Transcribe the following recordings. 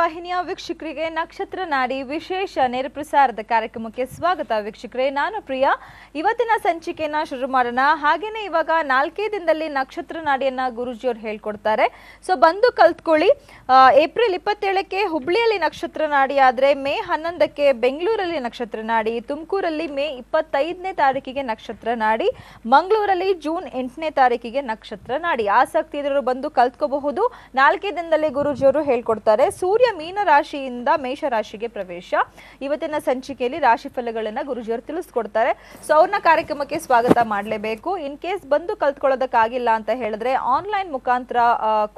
ವಾಹಿನಿಯ ವೀಕ್ಷಕರಿಗೆ ನಕ್ಷತ್ರ ನಾಡಿ ವಿಶೇಷ ನೇರ ಪ್ರಸಾರದ ಕಾರ್ಯಕ್ರಮಕ್ಕೆ ಸ್ವಾಗತ ವೀಕ್ಷಕರೇ. ನಾನು ಪ್ರಿಯಾ. ಇವತ್ತಿನ ಸಂಚಿಕೆಯನ್ನ ಶುರು ಮಾಡೋಣ. ಹಾಗೇನೆ ಇವಾಗ 4 ದಿನದಲ್ಲಿ ನಕ್ಷತ್ರ ನಾಡಿಯನ್ನ ಗುರುಜಿಯವರು ಹೇಳ್ಕೊಡ್ತಾರೆ. ಸೊ ಬಂದು ಕಲ್ತ್ಕೊಳ್ಳಿ. ಏಪ್ರಿಲ್ 27ಕ್ಕೆ ಹುಬ್ಳಿಯಲ್ಲಿ ನಕ್ಷತ್ರ ನಾಡಿ ಆದ್ರೆ ಮೇ 11ಕ್ಕೆ ಬೆಂಗಳೂರಲ್ಲಿ ನಕ್ಷತ್ರ ನಾಡಿ, ತುಮಕೂರಲ್ಲಿ ಮೇ 25ನೇ ತಾರೀಕಿಗೆ ನಕ್ಷತ್ರ ನಾಡಿ, ಮಂಗಳೂರಲ್ಲಿ ಜೂನ್ 8ನೇ ತಾರೀಕಿಗೆ ನಕ್ಷತ್ರ ನಾಡಿ. ಆಸಕ್ತಿ ಇದ್ರೂ ಬಂದು ಕಲ್ತ್ಕೋಬಹುದು. 4 ದಿನದಲ್ಲಿ ಗುರುಜಿಯವರು ಹೇಳ್ಕೊಡ್ತಾರೆ. ಸೂರ್ಯ ಮೀನ ರಾಶಿಯಿಂದ ಮೇಷ ರಾಶಿಗೆ ಪ್ರವೇಶ. ಇವತ್ತಿನ ಸಂಚಿಕೆಯಲ್ಲಿ ರಾಶಿ ಫಲಗಳನ್ನ ಗುರುಜಿಯವರು ತಿಳಿಸ್ಕೊಡ್ತಾರೆ. ಸೊ ಅವ್ರನ್ನ ಕಾರ್ಯಕ್ರಮಕ್ಕೆ ಸ್ವಾಗತ ಮಾಡಲೇಬೇಕು. ಇನ್ ಕೇಸ್ ಬಂದು ಕಲ್ತ್ಕೊಳ್ಳೋದಕ್ಕಾಗಿಲ್ಲ ಅಂತ ಹೇಳಿದ್ರೆ ಆನ್ಲೈನ್ ಮುಖಾಂತರ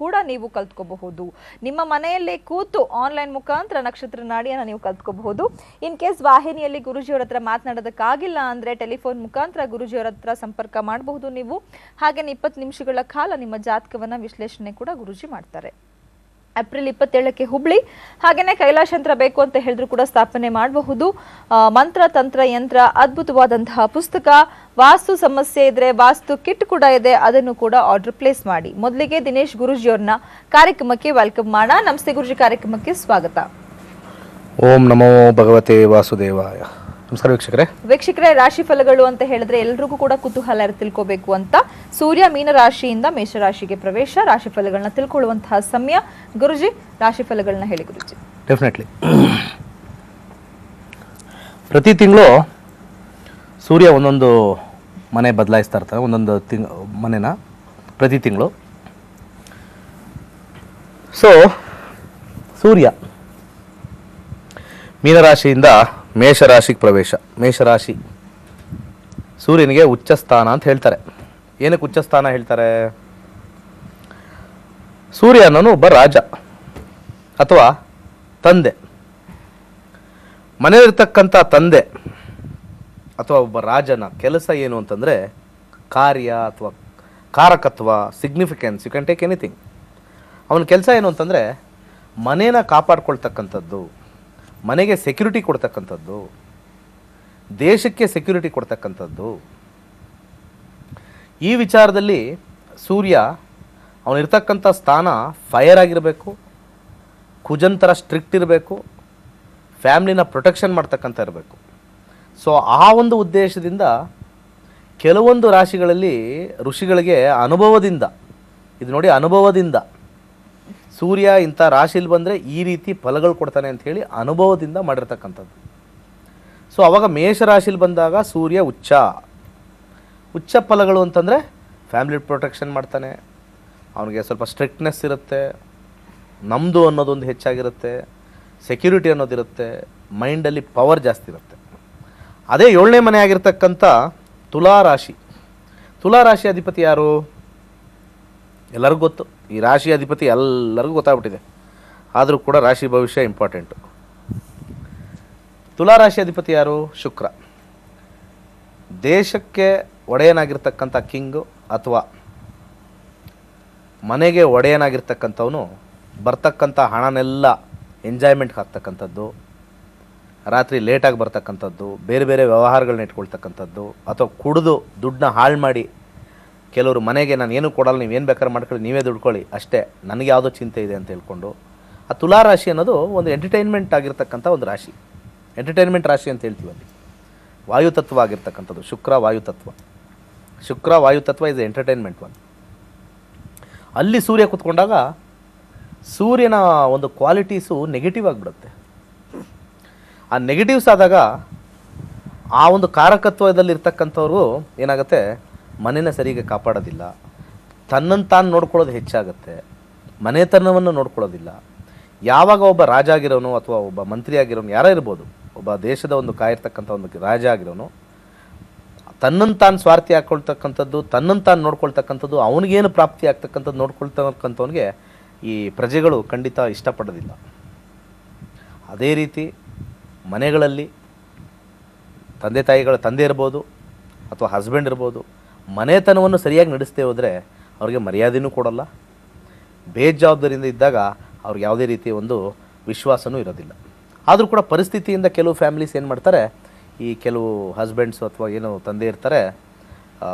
ಕೂಡ ನೀವು ಕಲ್ತ್ಕೋಬಹುದು. ನಿಮ್ಮ ಮನೆಯಲ್ಲೇ ಕೂತು ಆನ್ಲೈನ್ ಮುಖಾಂತರ ನಕ್ಷತ್ರ ನಾಡಿಯನ್ನ ನೀವು ಕಲ್ತ್ಕೋಬಹುದು. ಇನ್ ಕೇಸ್ ವಾಹಿನಿಯಲ್ಲಿ ಗುರುಜಿಯವರ ಹತ್ರ ಮಾತನಾಡೋದಕ್ಕಾಗಿಲ್ಲ ಅಂದ್ರೆ ಟೆಲಿಫೋನ್ ಮುಖಾಂತರ ಗುರುಜಿಯವರ ಹತ್ರ ಸಂಪರ್ಕ ಮಾಡಬಹುದು ನೀವು. ಹಾಗೆ 20 ನಿಮಿಷಗಳ ಕಾಲ ನಿಮ್ಮ ಜಾತಕವನ್ನ ವಿಶ್ಲೇಷಣೆ ಕೂಡ ಗುರುಜಿ ಮಾಡ್ತಾರೆ. ಏಪ್ರಿಲ್ 27ಕ್ಕೆ ಹುಬ್ಳಿ. ಹಾಗೇನೆ ಕೈಲಾಶಂತ್ರ ಬೇಕು ಅಂತ ಹೇಳಿದ್ರು ಕೂಡ ಸ್ಥಾಪನೆ ಮಾಡಬಹುದು. ಮಂತ್ರ ತಂತ್ರ ಯಂತ್ರ ಅದ್ಭುತವಾದಂತಹ ಪುಸ್ತಕ. ವಾಸ್ತು ಸಮಸ್ಯೆ ಇದ್ರೆ ವಾಸ್ತು ಕಿಟ್ ಕೂಡ ಇದೆ, ಅದನ್ನು ಕೂಡ ಆರ್ಡರ್ ಪ್ಲೇಸ್ ಮಾಡಿ. ಮೊದಲಿಗೆ ದಿನೇಶ್ ಗುರುಜಿ ಅವ್ರನ್ನ ಕಾರ್ಯಕ್ರಮಕ್ಕೆ ವೆಲ್ಕಮ್ ಮಾಡೋಣ. ನಮಸ್ತೆ ಗುರುಜಿ, ಕಾರ್ಯಕ್ರಮಕ್ಕೆ ಸ್ವಾಗತ. ಓಂ ನಮೋ ಭಗವತೆ ವಾಸುದೇವಾಯ. ನಮಸ್ಕಾರ ವೀಕ್ಷಕರೇ, ರಾಶಿ ಫಲಗಳು ಅಂತ ಹೇಳಿದ್ರೆ ಎಲ್ರಿಗೂ ಕೂಡ ಕುತೂಹಲ ತಿಳ್ಕೋಬೇಕು ಅಂತ. ಸೂರ್ಯ ಮೀನ ರಾಶಿಯಿಂದ ಮೇಷರಾಶಿಗೆ ಪ್ರವೇಶ. ರಾಶಿ ಫಲಗಳನ್ನ ತಿಳ್ಕೊಳ್ಳುವಂತಹ ಸಮಯ. ಗುರುಜಿ, ರಾಶಿ ಫಲಗಳನ್ನ ಹೇಳಿ ಗುರುಜಿ. ಡೆಫಿನೆಟ್ಲಿ. ಪ್ರತಿ ತಿಂಗಳು ಸೂರ್ಯ ಒಂದೊಂದು ಮನೆ ಬದಲಾಯಿಸ್ತಾ ಇರ್ತಾರೆ. ಒಂದೊಂದು ಮನೆನ ಪ್ರತಿ ತಿಂಗಳು. ಸೊ ಸೂರ್ಯ ಮೀನರಾಶಿಯಿಂದ ಮೇಷರಾಶಿಗೆ ಪ್ರವೇಶ. ಮೇಷರಾಶಿ ಸೂರ್ಯನಿಗೆ ಉಚ್ಚ ಸ್ಥಾನ ಅಂತ ಹೇಳ್ತಾರೆ. ಏನಕ್ಕೆ ಉಚ್ಚ ಸ್ಥಾನ ಹೇಳ್ತಾರೆ? ಸೂರ್ಯ ಅನ್ನೋನು ಒಬ್ಬ ರಾಜ ಅಥವಾ ತಂದೆ. ಮನೆಯಲ್ಲಿರ್ತಕ್ಕಂಥ ತಂದೆ ಅಥವಾ ಒಬ್ಬ ರಾಜನ ಕೆಲಸ ಏನು ಅಂತಂದರೆ ಕಾರ್ಯ ಅಥವಾ ಕಾರಕತ್ವ, significance, you can take anything. ಅವನ ಕೆಲಸ ಏನು ಅಂತಂದರೆ ಮನೇನ ಕಾಪಾಡ್ಕೊಳ್ತಕ್ಕಂಥದ್ದು, ಮನೆಗೆ ಸೆಕ್ಯೂರಿಟಿ ಕೊಡ್ತಕ್ಕಂಥದ್ದು, ದೇಶಕ್ಕೆ ಸೆಕ್ಯೂರಿಟಿ ಕೊಡ್ತಕ್ಕಂಥದ್ದು. ಈ ವಿಚಾರದಲ್ಲಿ ಸೂರ್ಯ ಅವನಿರ್ತಕ್ಕಂಥ ಸ್ಥಾನ ಫೈರ್ ಆಗಿರಬೇಕು, ಕುಜಂತರ ಸ್ಟ್ರಿಕ್ಟ್ ಇರಬೇಕು, ಫ್ಯಾಮ್ಲಿನ ಪ್ರೊಟೆಕ್ಷನ್ ಮಾಡ್ತಕ್ಕಂಥ ಇರಬೇಕು. ಸೊ ಆ ಒಂದು ಉದ್ದೇಶದಿಂದ ಕೆಲವೊಂದು ರಾಶಿಗಳಲ್ಲಿ ಋಷಿಗಳಿಗೆ ಅನುಭವದಿಂದ, ಇದು ನೋಡಿ ಅನುಭವದಿಂದ ಸೂರ್ಯ ಇಂಥ ರಾಶಿಲಿ ಬಂದರೆ ಈ ರೀತಿ ಫಲಗಳು ಕೊಡ್ತಾನೆ ಅಂತ ಹೇಳಿ ಅನುಭವದಿಂದ ಮಾಡಿರ್ತಕ್ಕಂಥದ್ದು. ಸೊ ಅವಾಗ ಮೇಷರಾಶಿಲಿ ಬಂದಾಗ ಸೂರ್ಯ ಉಚ್ಚ ಫಲಗಳು ಅಂತಂದರೆ ಫ್ಯಾಮಿಲಿ ಪ್ರೊಟೆಕ್ಷನ್ ಮಾಡ್ತಾನೆ, ಅವನಿಗೆ ಸ್ವಲ್ಪ ಸ್ಟ್ರಿಕ್ಟ್ನೆಸ್ ಇರುತ್ತೆ, ನಮ್ಮದು ಅನ್ನೋದೊಂದು ಹೆಚ್ಚಾಗಿರುತ್ತೆ, ಸೆಕ್ಯೂರಿಟಿ ಅನ್ನೋದಿರುತ್ತೆ, ಮೈಂಡಲ್ಲಿ ಪವರ್ ಜಾಸ್ತಿ ಇರುತ್ತೆ. ಅದೇ 7ನೇ ಮನೆ ಆಗಿರ್ತಕ್ಕಂಥ ತುಲಾರಾಶಿ. ತುಲಾರಾಶಿ ಅಧಿಪತಿ ಯಾರು? ಎಲ್ಲರಿಗೂ ಗೊತ್ತು. ಈ ರಾಶಿ ಅಧಿಪತಿ ಎಲ್ಲರಿಗೂ ಗೊತ್ತಾಗ್ಬಿಟ್ಟಿದೆ. ಆದರೂ ಕೂಡ ರಾಶಿ ಭವಿಷ್ಯ ಇಂಪಾರ್ಟೆಂಟು. ತುಲಾರಾಶಿ ಅಧಿಪತಿ ಯಾರು? ಶುಕ್ರ. ದೇಶಕ್ಕೆ ಒಡೆಯನಾಗಿರ್ತಕ್ಕಂಥ ಕಿಂಗು ಅಥವಾ ಮನೆಗೆ ಒಡೆಯನಾಗಿರ್ತಕ್ಕಂಥವನು ಬರ್ತಕ್ಕಂಥ ಹಣನೆಲ್ಲ ಎಂಜಾಯ್ಮೆಂಟ್ಗೆ ಹಾಕ್ತಕ್ಕಂಥದ್ದು, ರಾತ್ರಿ ಲೇಟಾಗಿ ಬರ್ತಕ್ಕಂಥದ್ದು, ಬೇರೆ ಬೇರೆ ವ್ಯವಹಾರಗಳನ್ನ ಇಟ್ಕೊಳ್ತಕ್ಕಂಥದ್ದು, ಅಥವಾ ಕುಡಿದು ದುಡ್ಡನ್ನ ಹಾಳು ಮಾಡಿ ಕೆಲವರು ಮನೆಗೆ ನಾನು ಏನೂ ಕೊಡಲ್ಲ, ನೀವೇನು ಬೇಕಾದ್ರೆ ಮಾಡ್ಕೊಳ್ಳಿ, ನೀವೇ ದುಡ್ಕೊಳ್ಳಿ ಅಷ್ಟೇ, ನನಗೆ ಯಾವುದೋ ಚಿಂತೆ ಇದೆ ಅಂತ ಹೇಳ್ಕೊಂಡು. ಆ ತುಲಾರಾಶಿ ಅನ್ನೋದು ಒಂದು ಎಂಟರ್ಟೈನ್ಮೆಂಟ್ ಆಗಿರ್ತಕ್ಕಂಥ ಒಂದು ರಾಶಿ. ಎಂಟರ್ಟೈನ್ಮೆಂಟ್ ರಾಶಿ ಅಂತ ಹೇಳ್ತೀವಿ. ಅಲ್ಲಿ ವಾಯುತತ್ವ ಆಗಿರ್ತಕ್ಕಂಥದ್ದು ಶುಕ್ರ ವಾಯುತತ್ವ. ಶುಕ್ರ ವಾಯುತತ್ವ ಇಸ್ ಎಂಟರ್ಟೈನ್ಮೆಂಟ್ ಒನ್. ಅಲ್ಲಿ ಸೂರ್ಯ ಕೂತ್ಕೊಂಡಾಗ ಸೂರ್ಯನ ಒಂದು ಕ್ವಾಲಿಟೀಸು ನೆಗೆಟಿವ್ ಆಗಿಬಿಡುತ್ತೆ. ಆ ನೆಗೆಟಿವ್ಸ್ ಆದಾಗ ಆ ಒಂದು ಕಾರಕತ್ವದಲ್ಲಿರ್ತಕ್ಕಂಥವ್ರು ಏನಾಗುತ್ತೆ, ಮನೇನ ಸರಿಗೆ ಕಾಪಾಡೋದಿಲ್ಲ, ತನ್ನನ್ನು ತಾನು ನೋಡ್ಕೊಳ್ಳೋದು ಹೆಚ್ಚಾಗುತ್ತೆ, ಮನೆತನವನ್ನು ನೋಡ್ಕೊಳ್ಳೋದಿಲ್ಲ. ಯಾವಾಗ ಒಬ್ಬ ರಾಜ ಆಗಿರೋನು ಅಥವಾ ಒಬ್ಬ ಮಂತ್ರಿ ಆಗಿರೋನು, ಯಾರೇ ಇರ್ಬೋದು, ಒಬ್ಬ ದೇಶದ ಒಂದು ಕಾಯಿರ್ತಕ್ಕಂಥ ಒಂದು ರಾಜ ಆಗಿರೋನು ತನ್ನನ್ನು ತಾನು ಸ್ವಾರ್ಥಿ ಹಾಕ್ಕೊಳ್ತಕ್ಕಂಥದ್ದು, ತನ್ನನ್ನು ತಾನು ನೋಡ್ಕೊಳ್ತಕ್ಕಂಥದ್ದು, ಅವನಿಗೇನು ಪ್ರಾಪ್ತಿ ಆಗ್ತಕ್ಕಂಥದ್ದು ನೋಡ್ಕೊಳ್ತಕ್ಕಂಥವನಿಗೆ ಈ ಪ್ರಜೆಗಳು ಖಂಡಿತ ಇಷ್ಟಪಡೋದಿಲ್ಲ. ಅದೇ ರೀತಿ ಮನೆಗಳಲ್ಲಿ ತಂದೆ ಇರ್ಬೋದು ಅಥವಾ ಹಸ್ಬೆಂಡ್ ಇರ್ಬೋದು, ಮನೆತನವನ್ನು ಸರಿಯಾಗಿ ನಡೆಸದೆ ಹೋದರೆ ಅವ್ರಿಗೆ ಮರ್ಯಾದೆನೂ ಕೊಡಲ್ಲ. ಬೇಜವಾಬ್ದಾರಿಯಿಂದ ಇದ್ದಾಗ ಅವ್ರಿಗೆ ಯಾವುದೇ ರೀತಿಯ ಒಂದು ವಿಶ್ವಾಸನೂ ಇರೋದಿಲ್ಲ. ಆದರೂ ಕೂಡ ಪರಿಸ್ಥಿತಿಯಿಂದ ಕೆಲವು ಫ್ಯಾಮಿಲೀಸ್ ಏನು ಮಾಡ್ತಾರೆ, ಈ ಕೆಲವು ಹಸ್ಬೆಂಡ್ಸು ಅಥವಾ ಏನು ತಂದೆ ಇರ್ತಾರೆ,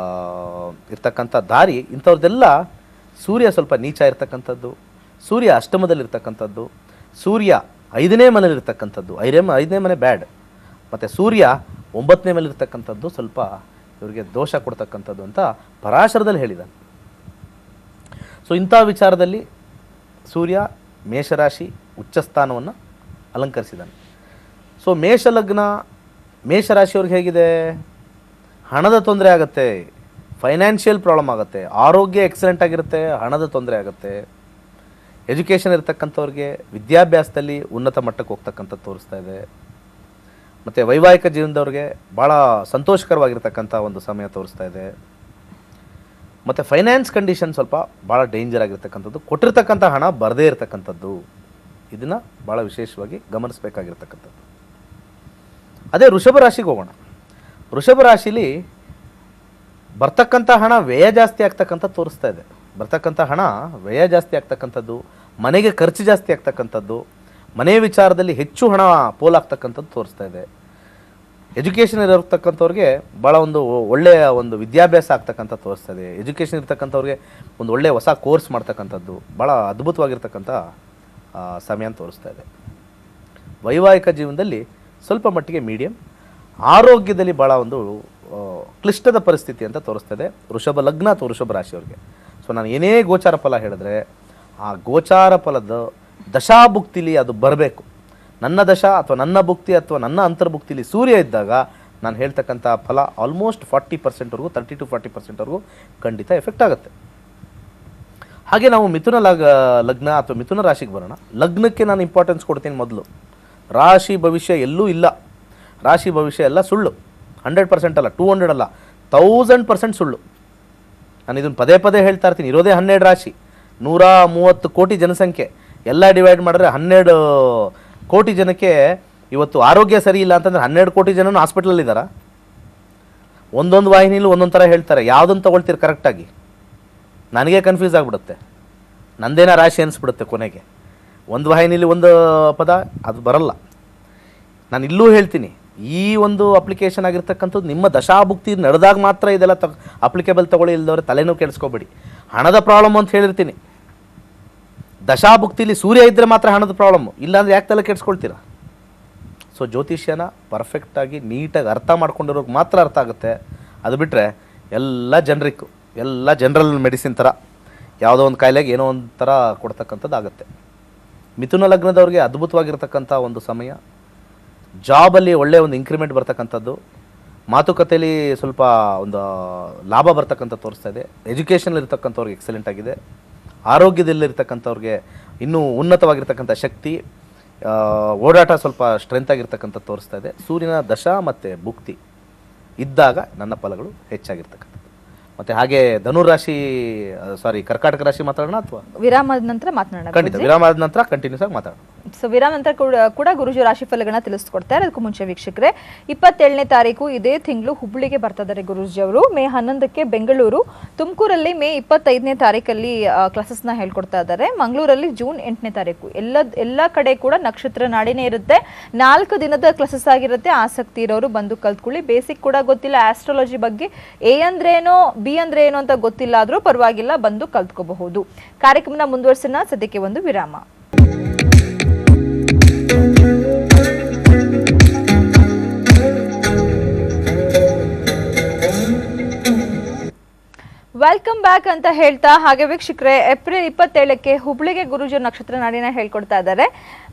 ಇರ್ತಕ್ಕಂಥ ದಾರಿ ಇಂಥವ್ರದ್ದೆಲ್ಲ ಸೂರ್ಯ ಸ್ವಲ್ಪ ನೀಚ ಇರ್ತಕ್ಕಂಥದ್ದು, ಸೂರ್ಯ ಅಷ್ಟಮದಲ್ಲಿರ್ತಕ್ಕಂಥದ್ದು, ಸೂರ್ಯ 5ನೇ ಮನೇಲಿರ್ತಕ್ಕಂಥದ್ದು, 5ನೇ ಮನೆ ಬ್ಯಾಡ್, ಮತ್ತು ಸೂರ್ಯ 9ನೇ ಮೇಲಿರ್ತಕ್ಕಂಥದ್ದು ಸ್ವಲ್ಪ ಇವರಿಗೆ ದೋಷ ಕೊಡ್ತಕ್ಕಂಥದ್ದು ಅಂತ ಪರಾಶರದಲ್ಲಿ ಹೇಳಿದ್ದಾನೆ. ಸೊ ಇಂಥ ವಿಚಾರದಲ್ಲಿ ಸೂರ್ಯ ಮೇಷರಾಶಿ ಉಚ್ಚಸ್ಥಾನವನ್ನು ಅಲಂಕರಿಸಿದ್ದಾನೆ. ಸೊ ಮೇಷರಾಶಿಯವ್ರಿಗೆ ಹೇಗಿದೆ? ಹಣದ ತೊಂದರೆ ಆಗುತ್ತೆ, ಫೈನಾನ್ಷಿಯಲ್ ಪ್ರಾಬ್ಲಮ್ ಆಗುತ್ತೆ, ಆರೋಗ್ಯ ಎಕ್ಸಲೆಂಟ್ ಆಗಿರುತ್ತೆ, ಹಣದ ತೊಂದರೆ ಆಗುತ್ತೆ. ಎಜುಕೇಷನ್ ಇರ್ತಕ್ಕಂಥವ್ರಿಗೆ ವಿದ್ಯಾಭ್ಯಾಸದಲ್ಲಿ ಉನ್ನತ ಮಟ್ಟಕ್ಕೆ ಹೋಗ್ತಕ್ಕಂಥದ್ದು ತೋರಿಸ್ತಾ ಇದೆ. ಮತ್ತು ವೈವಾಹಿಕ ಜೀವನದವ್ರಿಗೆ ಭಾಳ ಸಂತೋಷಕರವಾಗಿರ್ತಕ್ಕಂಥ ಒಂದು ಸಮಯ ತೋರಿಸ್ತಾ ಇದೆ. ಮತ್ತು ಫೈನಾನ್ಸ್ ಕಂಡೀಷನ್ ಸ್ವಲ್ಪ ಭಾಳ ಡೇಂಜರ್ ಆಗಿರ್ತಕ್ಕಂಥದ್ದು, ಕೊಟ್ಟಿರ್ತಕ್ಕಂಥ ಹಣ ಬರದೇ ಇರತಕ್ಕಂಥದ್ದು, ಇದನ್ನು ಭಾಳ ವಿಶೇಷವಾಗಿ ಗಮನಿಸಬೇಕಾಗಿರ್ತಕ್ಕಂಥದ್ದು. ಅದೇ ವೃಷಭ ರಾಶಿಗೆ ಹೋಗೋಣ. ವೃಷಭ ರಾಶಿಲಿ ಬರ್ತಕ್ಕಂಥ ಹಣ ವ್ಯಯ ಜಾಸ್ತಿ ಆಗ್ತಕ್ಕಂಥದ್ದು ತೋರಿಸ್ತಾ ಇದೆ. ಬರ್ತಕ್ಕಂಥ ಹಣ ವ್ಯಯ ಜಾಸ್ತಿ ಆಗ್ತಕ್ಕಂಥದ್ದು, ಮನೆಗೆ ಖರ್ಚು ಜಾಸ್ತಿ ಆಗ್ತಕ್ಕಂಥದ್ದು, ಮನೆ ವಿಚಾರದಲ್ಲಿ ಹೆಚ್ಚು ಹಣ ಪೋಲಾಗ್ತಕ್ಕಂಥದ್ದು ತೋರಿಸ್ತಾ ಇದೆ. ಎಜುಕೇಷನ್ ಇರತಕ್ಕಂಥವ್ರಿಗೆ ಭಾಳ ಒಂದು ಒಳ್ಳೆಯ ಒಂದು ವಿದ್ಯಾಭ್ಯಾಸ ಆಗ್ತಕ್ಕಂಥ ತೋರಿಸ್ತಾ ಇದೆ. ಎಜುಕೇಷನ್ ಇರ್ತಕ್ಕಂಥವ್ರಿಗೆ ಒಂದು ಒಳ್ಳೆಯ ಹೊಸ ಕೋರ್ಸ್ ಮಾಡ್ತಕ್ಕಂಥದ್ದು ಭಾಳ ಅದ್ಭುತವಾಗಿರ್ತಕ್ಕಂಥ ಸಮಯ ಅಂತ ತೋರಿಸ್ತಾ ಇದೆ. ವೈವಾಹಿಕ ಜೀವನದಲ್ಲಿ ಸ್ವಲ್ಪ ಮಟ್ಟಿಗೆ ಮೀಡಿಯಂ, ಆರೋಗ್ಯದಲ್ಲಿ ಭಾಳ ಒಂದು ಕ್ಲಿಷ್ಟದ ಪರಿಸ್ಥಿತಿ ಅಂತ ತೋರಿಸ್ತಾ ಇದೆ ವೃಷಭ ಲಗ್ನ ಅಥವಾ ವೃಷಭ ರಾಶಿಯವ್ರಿಗೆ. ಸೊ ನಾನು ಏನೇ ಗೋಚಾರ ಫಲ ಹೇಳಿದ್ರೆ ಆ ಗೋಚಾರ ಫಲದ ದಶಾಭುಕ್ತಿಲಿ ಅದು ಬರಬೇಕು. ನನ್ನ ದಶ ಅಥವಾ ನನ್ನ ಭುಕ್ತಿ ಅಥವಾ ನನ್ನ ಅಂತರ್ಭುಕ್ತಿಲಿ ಸೂರ್ಯ ಇದ್ದಾಗ ನಾನು ಹೇಳ್ತಕ್ಕಂಥ ಫಲ ಆಲ್ಮೋಸ್ಟ್ 40%ವರೆಗೂ 30 to 40%ವರೆಗೂ ಖಂಡಿತ ಎಫೆಕ್ಟ್ ಆಗುತ್ತೆ. ಹಾಗೆ ನಾವು ಮಿಥುನ ಲಗ್ನ ಅಥವಾ ಮಿಥುನ ರಾಶಿಗೆ ಬರೋಣ. ಲಗ್ನಕ್ಕೆ ನಾನು ಇಂಪಾರ್ಟೆನ್ಸ್ ಕೊಡ್ತೀನಿ ಮೊದಲು. ರಾಶಿ ಭವಿಷ್ಯ ಎಲ್ಲೂ ಇಲ್ಲ. ರಾಶಿ ಭವಿಷ್ಯ ಎಲ್ಲ ಸುಳ್ಳು. 100% ಅಲ್ಲ, 200 ಅಲ್ಲ, 1000% ಸುಳ್ಳು. ನಾನು ಇದನ್ನು ಪದೇ ಪದೇ ಹೇಳ್ತಾ ಇರ್ತೀನಿ. ಇರೋದೇ 12 ರಾಶಿ, 130 ಕೋಟಿ ಜನಸಂಖ್ಯೆ, ಎಲ್ಲ ಡಿವೈಡ್ ಮಾಡಿದ್ರೆ 12 ಕೋಟಿ ಜನಕ್ಕೆ ಇವತ್ತು ಆರೋಗ್ಯ ಸರಿ ಇಲ್ಲ ಅಂತಂದರೆ 12 ಕೋಟಿ ಜನನೂ ಹಾಸ್ಪಿಟ್ಲಲ್ಲಿದ್ದಾರಾ? ಒಂದೊಂದು ವಾಹಿನಿಲೂ ಒಂದೊಂದು ಥರ ಹೇಳ್ತಾರೆ. ಯಾವುದನ್ನು ತೊಗೊಳ್ತೀರಿ ಕರೆಕ್ಟಾಗಿ? ನನಗೆ ಕನ್ಫ್ಯೂಸ್ ಆಗಿಬಿಡುತ್ತೆ. ನಂದೇನ ರಾಶಿ ಅನಿಸ್ಬಿಡುತ್ತೆ ಕೊನೆಗೆ. ಒಂದು ವಾಹಿನಿಲಿ ಒಂದು ಪದ ಅದು ಬರಲ್ಲ. ನಾನು ಇಲ್ಲೂ ಹೇಳ್ತೀನಿ, ಈ ಒಂದು ಅಪ್ಲಿಕೇಶನ್ ಆಗಿರ್ತಕ್ಕಂಥದ್ದು ನಿಮ್ಮ ದಶಾಭುಕ್ತಿ ನಡೆದಾಗ ಮಾತ್ರ ಇದೆಲ್ಲ ಅಪ್ಲಿಕೇಬಲ್ ತೊಗೊಳ್ಳಿ, ಇಲ್ಲದವ್ರೆ ತಲೆನೂ ಕೆಡಿಸ್ಕೋಬೇಡಿ. ಹಣದ ಪ್ರಾಬ್ಲಮ್ ಅಂತ ಹೇಳಿರ್ತೀನಿ. ದಶಾಭುಕ್ತಿಲಿ ಸೂರ್ಯ ಇದ್ದರೆ ಮಾತ್ರ ಹಣದ ಪ್ರಾಬ್ಲಮ್ಮು, ಇಲ್ಲಾಂದರೆ ಯಾಕೆ ತಲೆ ಕೆಡಿಸ್ಕೊಳ್ತೀರಾ? ಸೊ ಜ್ಯೋತಿಷ್ಯನ ಪರ್ಫೆಕ್ಟಾಗಿ ನೀಟಾಗಿ ಅರ್ಥ ಮಾಡ್ಕೊಂಡಿರೋರಿಗೆ ಮಾತ್ರ ಅರ್ಥ ಆಗುತ್ತೆ. ಅದು ಬಿಟ್ಟರೆ ಎಲ್ಲ ಜನರಿಕ್ಕು, ಎಲ್ಲ ಜನರಲ್ ಮೆಡಿಸಿನ್ ಥರ ಯಾವುದೋ ಒಂದು ಕಾಯಿಲೆಗೆ ಏನೋ ಒಂದು ಥರ ಕೊಡ್ತಕ್ಕಂಥದ್ದು ಆಗುತ್ತೆ. ಮಿಥುನ ಲಗ್ನದವ್ರಿಗೆ ಅದ್ಭುತವಾಗಿರ್ತಕ್ಕಂಥ ಒಂದು ಸಮಯ. ಜಾಬಲ್ಲಿ ಒಳ್ಳೆಯ ಒಂದು ಇಂಕ್ರಿಮೆಂಟ್ ಬರ್ತಕ್ಕಂಥದ್ದು, ಮಾತುಕತೆಯಲ್ಲಿ ಸ್ವಲ್ಪ ಒಂದು ಲಾಭ ಬರ್ತಕ್ಕಂಥ ತೋರಿಸ್ತಾ ಇದೆ. ಎಜುಕೇಷನ್ ಇರ್ತಕ್ಕಂಥವ್ರಿಗೆ ಎಕ್ಸಲೆಂಟ್ ಆಗಿದೆ. ಆರೋಗ್ಯದಲ್ಲಿರ್ತಕ್ಕಂಥವ್ರಿಗೆ ಇನ್ನೂ ಉನ್ನತವಾಗಿರ್ತಕ್ಕಂಥ ಶಕ್ತಿ, ಓಡಾಟ ಸ್ವಲ್ಪ ಸ್ಟ್ರೆಂತ್ ಆಗಿರ್ತಕ್ಕಂಥ ತೋರಿಸ್ತಾ ಇದೆ. ಸೂರ್ಯನ ದಶ ಮತ್ತು ಭುಕ್ತಿ ಇದ್ದಾಗ ನನ್ನ ಫಲಗಳು ಹೆಚ್ಚಾಗಿರ್ತಕ್ಕಂಥದ್ದು. ಮತ್ತು ಹಾಗೆ ಕರ್ಕಾಟಕ ರಾಶಿ ಮಾತಾಡೋಣ ಅಥವಾ ವಿರಾಮದ ನಂತರ ಮಾತನಾಡೋಣ? ಖಂಡಿತ ವಿರಾಮದ ನಂತರ ಕಂಟಿನ್ಯೂಸ್ ಆಗಿ ಮಾತಾಡೋಣ. ಸೊ ವಿರಾಮ ನಂತರ ಕೂಡ ಗುರುಜಿ ರಾಶಿ ಫಲಗಳನ್ನ ತಿಳಿಸ್ಕೊಡ್ತಾರೆ. ಅದಕ್ಕೂ ಮುಂಚೆ ವೀಕ್ಷಕರೇ, 27ನೇ ತಾರೀಕು ಇದೇ ತಿಂಗಳು ಹುಬ್ಳಿಗೆ ಬರ್ತಾ ಇದ್ದಾರೆ ಗುರುಜಿ ಅವರು. ಮೇ 11ಕ್ಕೆ ಬೆಂಗಳೂರು, ತುಮಕೂರಲ್ಲಿ ಮೇ 25ನೇ ತಾರೀಕಲ್ಲಿ ಕ್ಲಾಸಸ್ನ ಹೇಳ್ಕೊಡ್ತಾ ಇದ್ದಾರೆ. ಮಂಗಳೂರಲ್ಲಿ ಜೂನ್ 8ನೇ ತಾರೀಕು. ಎಲ್ಲ ಕಡೆ ಕೂಡ ನಕ್ಷತ್ರ ನಾಡಿನೇ ಇರುತ್ತೆ. 4 ದಿನದ ಕ್ಲಾಸಸ್ ಆಗಿರುತ್ತೆ. ಆಸಕ್ತಿ ಇರೋರು ಬಂದು ಕಲ್ತ್ಕೊಳ್ಳಿ. ಬೇಸಿಕ್ ಕೂಡ ಗೊತ್ತಿಲ್ಲ ಆಸ್ಟ್ರಾಲಜಿ ಬಗ್ಗೆ, ಎ ಅಂದ್ರೇನೋ ಬಿ ಅಂದ್ರೆ ಏನು ಅಂತ ಗೊತ್ತಿಲ್ಲ ಆದ್ರೂ ಪರವಾಗಿಲ್ಲ, ಬಂದು ಕಲ್ತ್ಕೋಬಹುದು. ಕಾರ್ಯಕ್ರಮನ ಮುಂದುವರ್ಸೋಣ. ಸದ್ಯಕ್ಕೆ ಒಂದು ವಿರಾಮ. ವೆಲ್ಕಮ್ ಬ್ಯಾಕ್ ಅಂತ ಹೇಳ್ತಾ, ಹಾಗೆ ವೀಕ್ಷಕರೇ, ಏಪ್ರಿಲ್ 27ಕ್ಕೆ ಹುಬ್ಳಿಗೆ ಗುರುಜಿ ನಕ್ಷತ್ರ ನಾಡಿನ ಹೇಳ್ಕೊಡ್ತಾ ಇದ್ದಾರೆ.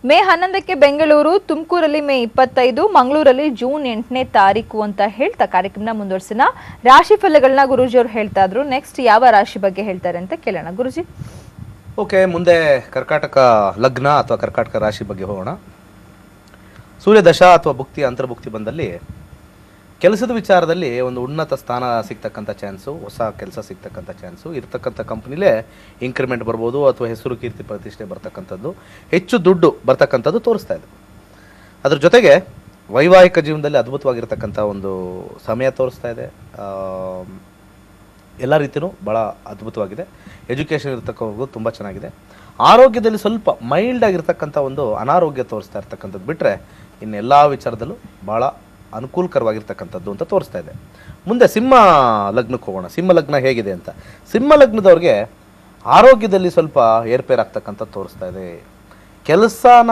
ಮೇ 11ಕ್ಕೆ ಬೆಂಗಳೂರು, ತುಮಕೂರಲ್ಲಿ ಮೇ 25, ಮಂಗಳೂರಲ್ಲಿ ಜೂನ್ 8ನೇ ತಾರೀಕು ಅಂತ ಹೇಳ್ತಾ ಕಾರ್ಯಕ್ರಮನ ಮುಂದುವರ್ಸೋಣ. ರಾಶಿ ಫಲಗಳನ್ನ ಗುರುಜಿ ಅವರು ಹೇಳ್ತಾ ಇದ್ರು. ನೆಕ್ಸ್ಟ್ ಯಾವ ರಾಶಿ ಬಗ್ಗೆ ಹೇಳ್ತಾರೆ ಅಂತ ಕೇಳೋಣ ಗುರುಜಿ. ಓಕೆ, ಮುಂದೆ ಕರ್ಕಾಟಕ ಲಗ್ನ ಅಥವಾ ಕರ್ಕಾಟಕ ರಾಶಿ ಬಗ್ಗೆ ಹೋಗೋಣ. ಸೂರ್ಯ ದಶಾ ಅಥವಾ ಭುಕ್ತಿ ಅಂತರ್ಭುಕ್ತಿ ಬಂದಲ್ಲಿ ಕೆಲಸದ ವಿಚಾರದಲ್ಲಿ ಒಂದು ಉನ್ನತ ಸ್ಥಾನ ಸಿಗ್ತಕ್ಕಂಥ ಚಾನ್ಸು, ಹೊಸ ಕೆಲಸ ಸಿಗ್ತಕ್ಕಂಥ ಚಾನ್ಸು, ಇರ್ತಕ್ಕಂಥ ಕಂಪ್ನಿಲೇ ಇಂಕ್ರಿಮೆಂಟ್ ಬರ್ಬೋದು ಅಥವಾ ಹೆಸರು ಕೀರ್ತಿ ಪ್ರತಿಷ್ಠೆ ಬರ್ತಕ್ಕಂಥದ್ದು, ಹೆಚ್ಚು ದುಡ್ಡು ಬರ್ತಕ್ಕಂಥದ್ದು ತೋರಿಸ್ತಾ ಇದೆ. ಅದ್ರ ಜೊತೆಗೆ ವೈವಾಹಿಕ ಜೀವನದಲ್ಲಿ ಅದ್ಭುತವಾಗಿರ್ತಕ್ಕಂಥ ಒಂದು ಸಮಯ ತೋರಿಸ್ತಾ ಇದೆ. ಎಲ್ಲ ರೀತಿಯೂ ಭಾಳ ಅದ್ಭುತವಾಗಿದೆ. ಎಜುಕೇಷನ್ ಇರ್ತಕ್ಕವ್ರಿಗೂ ತುಂಬ ಚೆನ್ನಾಗಿದೆ. ಆರೋಗ್ಯದಲ್ಲಿ ಸ್ವಲ್ಪ ಮೈಲ್ಡ್ ಆಗಿರ್ತಕ್ಕಂಥ ಒಂದು ಅನಾರೋಗ್ಯ ತೋರಿಸ್ತಾ ಇರ್ತಕ್ಕಂಥದ್ದು ಬಿಟ್ಟರೆ ಇನ್ನೆಲ್ಲ ವಿಚಾರದಲ್ಲೂ ಭಾಳ ಅನುಕೂಲಕರವಾಗಿರ್ತಕ್ಕಂಥದ್ದು ಅಂತ ತೋರಿಸ್ತಾ ಇದೆ. ಮುಂದೆ ಸಿಂಹ ಲಗ್ನಕ್ಕೆ ಹೋಗೋಣ. ಸಿಂಹ ಲಗ್ನ ಹೇಗಿದೆ ಅಂತ. ಸಿಂಹ ಲಗ್ನದವ್ರಿಗೆ ಆರೋಗ್ಯದಲ್ಲಿ ಸ್ವಲ್ಪ ಏರ್ಪೇರ್ ಆಗ್ತಕ್ಕಂಥದ್ದು ತೋರಿಸ್ತಾ ಇದೆ. ಕೆಲಸನ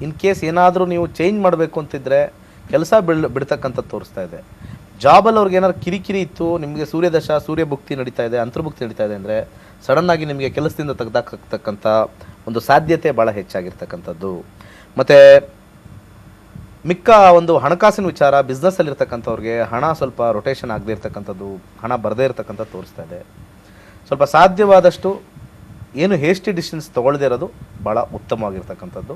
ಇನ್ ಕೇಸ್ ಏನಾದರೂ ನೀವು ಚೇಂಜ್ ಮಾಡಬೇಕು ಅಂತಿದ್ರೆ ಕೆಲಸ ಬಿಡ್ತಕ್ಕಂಥದ್ದು ತೋರಿಸ್ತಾ ಇದೆ. ಜಾಬಲ್ಲಿ ಅವ್ರಿಗೆ ಏನಾದ್ರು ಕಿರಿಕಿರಿ ಇತ್ತು, ನಿಮಗೆ ಸೂರ್ಯದಶ ಸೂರ್ಯಭುಕ್ತಿ ನಡೀತಾ ಇದೆ, ಅಂತರ್ಭುಕ್ತಿ ನಡೀತಾ ಇದೆ ಅಂದರೆ ಸಡನ್ನಾಗಿ ನಿಮಗೆ ಕೆಲಸದಿಂದ ತೆಗೆದಾಕ್ತಕ್ಕಂಥ ಒಂದು ಸಾಧ್ಯತೆ ಭಾಳ ಹೆಚ್ಚಾಗಿರ್ತಕ್ಕಂಥದ್ದು. ಮತ್ತು ಮಿಕ್ಕ ಒಂದು ಹಣಕಾಸಿನ ವಿಚಾರ, ಬಿಸ್ನೆಸ್ಸಲ್ಲಿರ್ತಕ್ಕಂಥವ್ರಿಗೆ ಹಣ ಸ್ವಲ್ಪ ರೊಟೇಷನ್ ಆಗದೇ ಇರ್ತಕ್ಕಂಥದ್ದು, ಹಣ ಬರದೇ ಇರತಕ್ಕಂಥದ್ದು ತೋರಿಸ್ತಾ ಇದೆ. ಸ್ವಲ್ಪ ಸಾಧ್ಯವಾದಷ್ಟು ಏನು ಹೇಸ್ಟಿ ಡಿಸಿಷನ್ಸ್ ತೊಗೊಳ್ಳದೇ ಇರೋದು ಭಾಳ ಉತ್ತಮವಾಗಿರ್ತಕ್ಕಂಥದ್ದು.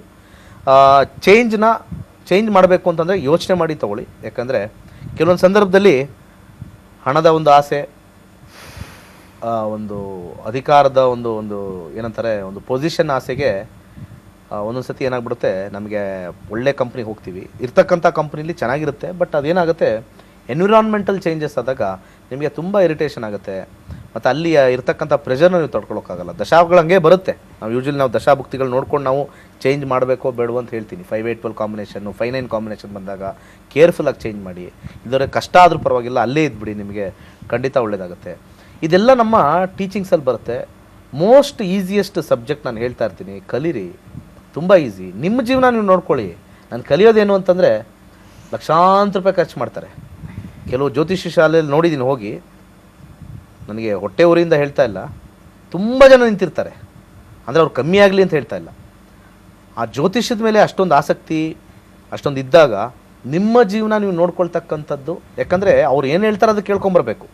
ಚೇಂಜ್ ಮಾಡಬೇಕು ಅಂತಂದರೆ ಯೋಚನೆ ಮಾಡಿ ತೊಗೊಳ್ಳಿ. ಯಾಕಂದರೆ ಕೆಲವೊಂದು ಸಂದರ್ಭದಲ್ಲಿ ಹಣದ ಒಂದು ಆಸೆ, ಒಂದು ಅಧಿಕಾರದ ಒಂದು ಏನಂತಾರೆ ಒಂದು ಪೊಸಿಷನ್ ಆಸೆಗೆ ಒಂದೊಂದು ಸತಿ ಏನಾಗ್ಬಿಡುತ್ತೆ, ನಮಗೆ ಒಳ್ಳೆ ಕಂಪ್ನಿಗೆ ಹೋಗ್ತೀವಿ, ಇರ್ತಕ್ಕಂಥ ಕಂಪ್ನಿಲಿ ಚೆನ್ನಾಗಿರುತ್ತೆ, ಬಟ್ ಅದೇನಾಗುತ್ತೆ ಎನ್ವಿರಾನ್ಮೆಂಟಲ್ ಚೇಂಜಸ್ ಆದಾಗ ನಿಮಗೆ ತುಂಬ ಇರಿಟೇಷನ್ ಆಗುತ್ತೆ. ಮತ್ತು ಅಲ್ಲಿ ಇರ್ತಕ್ಕಂಥ ಪ್ರೆಷರ್ನ ನೀವು ತಡ್ಕೊಳಕ್ಕಾಗಲ್ಲ. ದಶಾಗಳು ಹಂಗೆ ಬರುತ್ತೆ. ನಾವು ದಶಾಭುಕ್ತಿಗಳು ನೋಡ್ಕೊಂಡು ನಾವು ಚೇಂಜ್ ಮಾಡಬೇಕೋ ಬೇಡವೋ ಅಂತ ಹೇಳ್ತೀನಿ. 5-8-12 ಕಾಂಬಿನೇಷನ್ನು, 5-9 ಕಾಂಬಿನೇಷನ್ ಬಂದಾಗ ಕೇರ್ಫುಲ್ಲಾಗಿ ಚೇಂಜ್ ಮಾಡಿ. ಇದರ ಕಷ್ಟ ಆದರೂ ಪರವಾಗಿಲ್ಲ, ಅಲ್ಲೇ ಇದ್ಬಿಡಿ, ನಿಮಗೆ ಖಂಡಿತ ಒಳ್ಳೆಯದಾಗುತ್ತೆ. ಇದೆಲ್ಲ ನಮ್ಮ ಟೀಚಿಂಗ್ಸಲ್ಲಿ ಬರುತ್ತೆ. ಮೋಸ್ಟ್ ಈಸಿಯೆಸ್ಟ್ ಸಬ್ಜೆಕ್ಟ್ ನಾನು ಹೇಳ್ತಾ ಇರ್ತೀನಿ, ಕಲೀರಿ. ತುಂಬ ಈಸಿ. ನಿಮ್ಮ ಜೀವನ ನೀವು ನೋಡ್ಕೊಳ್ಳಿ. ನಾನು ಕಲಿಯೋದೇನು ಅಂತಂದರೆ ಲಕ್ಷಾಂತರ ರೂಪಾಯಿ ಖರ್ಚು ಮಾಡ್ತಾರೆ. ಕೆಲವು ಜ್ಯೋತಿಷ್ಯ ಶಾಲೆಯಲ್ಲಿ ನೋಡಿದ್ದೀನಿ ಹೋಗಿ, ನನಗೆ ಹೊಟ್ಟೆ ಊರಿಂದ ಹೇಳ್ತಾ ಇಲ್ಲ, ತುಂಬ ಜನ ನಿಂತಿರ್ತಾರೆ. ಅಂದರೆ ಅವ್ರು ಕಮ್ಮಿ ಆಗಲಿ ಅಂತ ಹೇಳ್ತಾ ಇಲ್ಲ. ಆ ಜ್ಯೋತಿಷ್ಯದ ಮೇಲೆ ಅಷ್ಟೊಂದು ಆಸಕ್ತಿ ಅಷ್ಟೊಂದು ಇದ್ದಾಗ ನಿಮ್ಮ ಜೀವನ ನೀವು ನೋಡ್ಕೊಳ್ತಕ್ಕಂಥದ್ದು. ಯಾಕಂದರೆ ಅವ್ರು ಏನು ಹೇಳ್ತಾರೆ ಅದು ಕೇಳ್ಕೊಂಬರ್ಬೇಕು.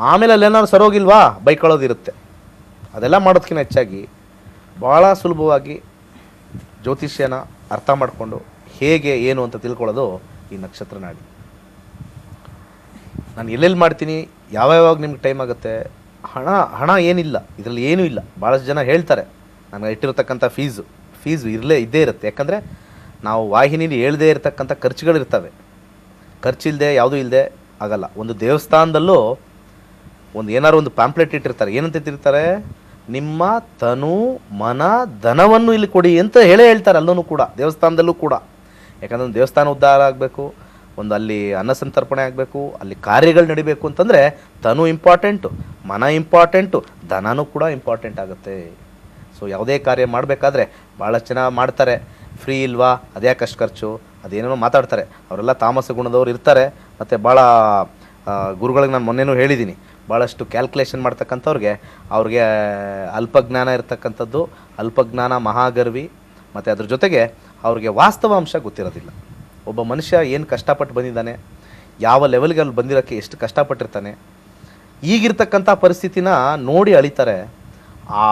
ಆಮೇಲೆ ಅಲ್ಲೇನಾದ್ರು ಸರೋಗಿಲ್ವಾ ಬೈಕೊಳ್ಳೋದಿರುತ್ತೆ. ಅದೆಲ್ಲ ಮಾಡೋದಕ್ಕಿಂತ ಹೆಚ್ಚಾಗಿ ಭಾಳ ಸುಲಭವಾಗಿ ಜ್ಯೋತಿಷ್ಯನ ಅರ್ಥ ಮಾಡಿಕೊಂಡು ಹೇಗೆ ಏನು ಅಂತ ತಿಳ್ಕೊಳ್ಳೋದು ಈ ನಕ್ಷತ್ರ ನಾಡಿ. ನಾನು ಎಲ್ಲೆಲ್ಲಿ ಮಾಡ್ತೀನಿ, ಯಾವ್ಯಾವಾಗ ನಿಮ್ಗೆ ಟೈಮ್ ಆಗುತ್ತೆ. ಹಣ ಏನಿಲ್ಲ ಇದರಲ್ಲಿ, ಏನೂ ಇಲ್ಲ. ಭಾಳಷ್ಟು ಜನ ಹೇಳ್ತಾರೆ ನನಗೆ ಇಟ್ಟಿರತಕ್ಕಂಥ ಫೀಸು ಇದ್ದೇ ಇರುತ್ತೆ. ಯಾಕಂದರೆ ನಾವು ವಾಹಿನಿಲಿ ಹೇಳ್ದೇ ಇರತಕ್ಕಂಥ ಖರ್ಚುಗಳಿರ್ತವೆ. ಖರ್ಚಿಲ್ಲದೆ ಯಾವುದೂ ಇಲ್ಲದೆ ಆಗಲ್ಲ. ಒಂದು ದೇವಸ್ಥಾನದಲ್ಲೂ ಏನಾದ್ರು ಒಂದು ಪ್ಯಾಂಪ್ಲೆಟ್ ಇಟ್ಟಿರ್ತಾರೆ. ಏನಂತ ಇಟ್ಟಿರ್ತಾರೆ, ನಿಮ್ಮ ತನು ಮನ ಧನವನ್ನು ಇಲ್ಲಿ ಕೊಡಿ ಅಂತ ಹೇಳ್ತಾರೆ. ಅಲ್ಲೂ ಕೂಡ, ದೇವಸ್ಥಾನದಲ್ಲೂ ಕೂಡ. ಯಾಕಂದರೆ ಒಂದು ದೇವಸ್ಥಾನ ಉದ್ಧಾರ ಆಗಬೇಕು, ಒಂದು ಅಲ್ಲಿ ಅನ್ನಸಂತರ್ಪಣೆ ಆಗಬೇಕು, ಅಲ್ಲಿ ಕಾರ್ಯಗಳು ನಡಿಬೇಕು ಅಂತಂದರೆ ತನು ಇಂಪಾರ್ಟೆಂಟು, ಮನ ಇಂಪಾರ್ಟೆಂಟು, ಧನನೂ ಕೂಡ ಇಂಪಾರ್ಟೆಂಟ್ ಆಗುತ್ತೆ. ಸೊ ಯಾವುದೇ ಕಾರ್ಯ ಮಾಡಬೇಕಾದ್ರೆ ಭಾಳಷ್ಟು ಜನ ಮಾಡ್ತಾರೆ, ಫ್ರೀ ಇಲ್ವಾ, ಅದ್ಯಾಕಷ್ಟು ಖರ್ಚು, ಅದೇನೇನೋ ಮಾತಾಡ್ತಾರೆ. ಅವರೆಲ್ಲ ತಾಮಸ ಗುಣದವ್ರು ಇರ್ತಾರೆ. ಮತ್ತು ಭಾಳ ಗುರುಗಳಿಗೆ ನಾನು ಮೊನ್ನೆನೂ ಹೇಳಿದ್ದೀನಿ, ಭಾಳಷ್ಟು ಕ್ಯಾಲ್ಕುಲೇಷನ್ ಮಾಡ್ತಕ್ಕಂಥವ್ರಿಗೆ ಅವ್ರಿಗೆ ಅಲ್ಪಜ್ಞಾನ ಇರ್ತಕ್ಕಂಥದ್ದು, ಅಲ್ಪಜ್ಞಾನ ಮಹಾಗರ್ವಿ. ಮತ್ತು ಅದ್ರ ಜೊತೆಗೆ ಅವ್ರಿಗೆ ವಾಸ್ತವಾಂಶ ಗೊತ್ತಿರೋದಿಲ್ಲ. ಒಬ್ಬ ಮನುಷ್ಯ ಏನು ಕಷ್ಟಪಟ್ಟು ಬಂದಿದ್ದಾನೆ, ಯಾವ ಲೆವೆಲ್ಗೆ ಅಲ್ಲಿ ಬಂದಿರೋಕ್ಕೆ ಎಷ್ಟು ಕಷ್ಟಪಟ್ಟಿರ್ತಾನೆ, ಈಗಿರ್ತಕ್ಕಂಥ ಪರಿಸ್ಥಿತಿನ ನೋಡಿ ಅಳಿತಾರೆ. ಆ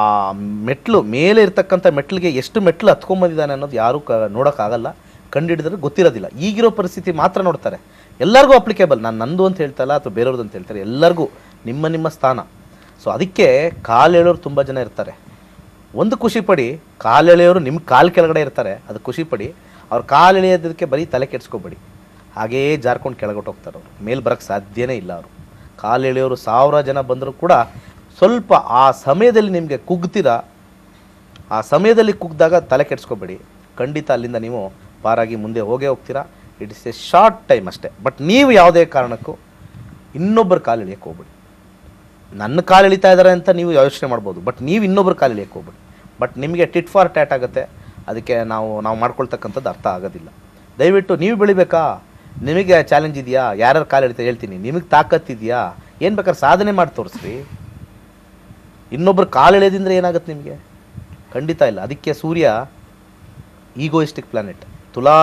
ಮೇಲೆ ಇರ್ತಕ್ಕಂಥ ಮೆಟ್ಲಿಗೆ ಎಷ್ಟು ಮೆಟ್ಲು ಹತ್ಕೊಂಬಂದಿದ್ದಾನೆ ಅನ್ನೋದು ಯಾರೂ ನೋಡೋಕ್ಕಾಗಲ್ಲ, ಕಂಡುಹಿಡಿದ್ರೆ ಗೊತ್ತಿರೋದಿಲ್ಲ. ಈಗಿರೋ ಪರಿಸ್ಥಿತಿ ಮಾತ್ರ ನೋಡ್ತಾರೆ. ಎಲ್ಲರಿಗೂ ಅಪ್ಲಿಕೇಬಲ್. ನಾನು ನಂದು ಅಂತ ಹೇಳ್ತಾಯಿಲ್ಲ ಅಥವಾ ಬೇರೆಯವ್ರದ್ದು ಅಂತ ಹೇಳ್ತಾರೆ, ಎಲ್ಲರಿಗೂ ನಿಮ್ಮ ಸ್ಥಾನ. ಸೊ ಅದಕ್ಕೆ ಕಾಲೆಳೆಯೋರು ತುಂಬ ಜನ ಇರ್ತಾರೆ. ಒಂದು ಖುಷಿಪಡಿ, ಕಾಲೆಳೆಯೋರು ನಿಮ್ಮ ಕಾಲು ಕೆಳಗಡೆ ಇರ್ತಾರೆ, ಅದು ಖುಷಿಪಡಿ. ಅವ್ರು ಕಾಲು ಎಳೆಯೋದಕ್ಕೆ ಬರೀ ತಲೆ ಕೆಡಿಸ್ಕೊಬೇಡಿ. ಹಾಗೆಯೇ ಜಾರ್ಕೊಂಡು ಕೆಳಗೊಟ್ಟು ಹೋಗ್ತಾರೆ. ಅವರು ಮೇಲೆ ಬರೋಕ್ಕೆ ಸಾಧ್ಯನೇ ಇಲ್ಲ. ಅವರು ಕಾಲು ಎಳೆಯೋರು 1000 ಜನ ಬಂದರೂ ಕೂಡ ಸ್ವಲ್ಪ ಆ ಸಮಯದಲ್ಲಿ ನಿಮಗೆ ಕುಗ್ತೀರಾ. ಆ ಸಮಯದಲ್ಲಿ ಕುಗ್ದಾಗ ತಲೆ ಕೆಡಿಸ್ಕೊಬೇಡಿ. ಖಂಡಿತ ಅಲ್ಲಿಂದ ನೀವು ಪಾರಾಗಿ ಮುಂದೆ ಹೋಗ್ತೀರಾ. It is A short time ಅಷ್ಟೇ. ಬಟ್ ನೀವು ಯಾವುದೇ ಕಾರಣಕ್ಕೂ ಇನ್ನೊಬ್ಬರು ಕಾಲು ಎಳೆಯೋಕ್ಕೆ ಹೋಗ್ಬೇಡಿ. ನನ್ನ ಕಾಲು ಎಳಿತಾ ಇದ್ದಾರೆ ಅಂತ ನೀವು ಯೋಚನೆ ಮಾಡ್ಬೋದು, ಬಟ್ ನೀವು ಇನ್ನೊಬ್ಬರು ಕಾಲು ಎಳೆಯೋಕ್ಕೆ ಹೋಗ್ಬೇಡಿ. ಬಟ್ ನಿಮಗೆ ಟಿಟ್ ಫಾರ್ ಟ್ಯಾಟ್ ಆಗುತ್ತೆ. ಅದಕ್ಕೆ ನಾವು ಮಾಡ್ಕೊಳ್ತಕ್ಕಂಥದ್ದು ಅರ್ಥ ಆಗೋದಿಲ್ಲ. ದಯವಿಟ್ಟು ನೀವು ಬೆಳಿಬೇಕಾ, ನಿಮಗೆ ಚಾಲೆಂಜ್ ಇದೆಯಾ, ಯಾರ್ಯಾರು ಕಾಲು ಎಳಿತಾ ಹೇಳ್ತೀನಿ, ನಿಮಗೆ ತಾಕತ್ತಿದೆಯಾ, ಏನು ಬೇಕಾದ್ರೆ ಸಾಧನೆ ಮಾಡಿ ತೋರಿಸ್ರಿ. ಇನ್ನೊಬ್ರು ಕಾಲು ಎಳೆಯೋದ್ರಿಂದ ಏನಾಗುತ್ತೆ ನಿಮಗೆ? ಖಂಡಿತ ಇಲ್ಲ. ಅದಕ್ಕೆ ಸೂರ್ಯ ಈಗೋಯಿಸ್ಟಿಕ್ ಪ್ಲಾನೆಟ್, ತುಲಾ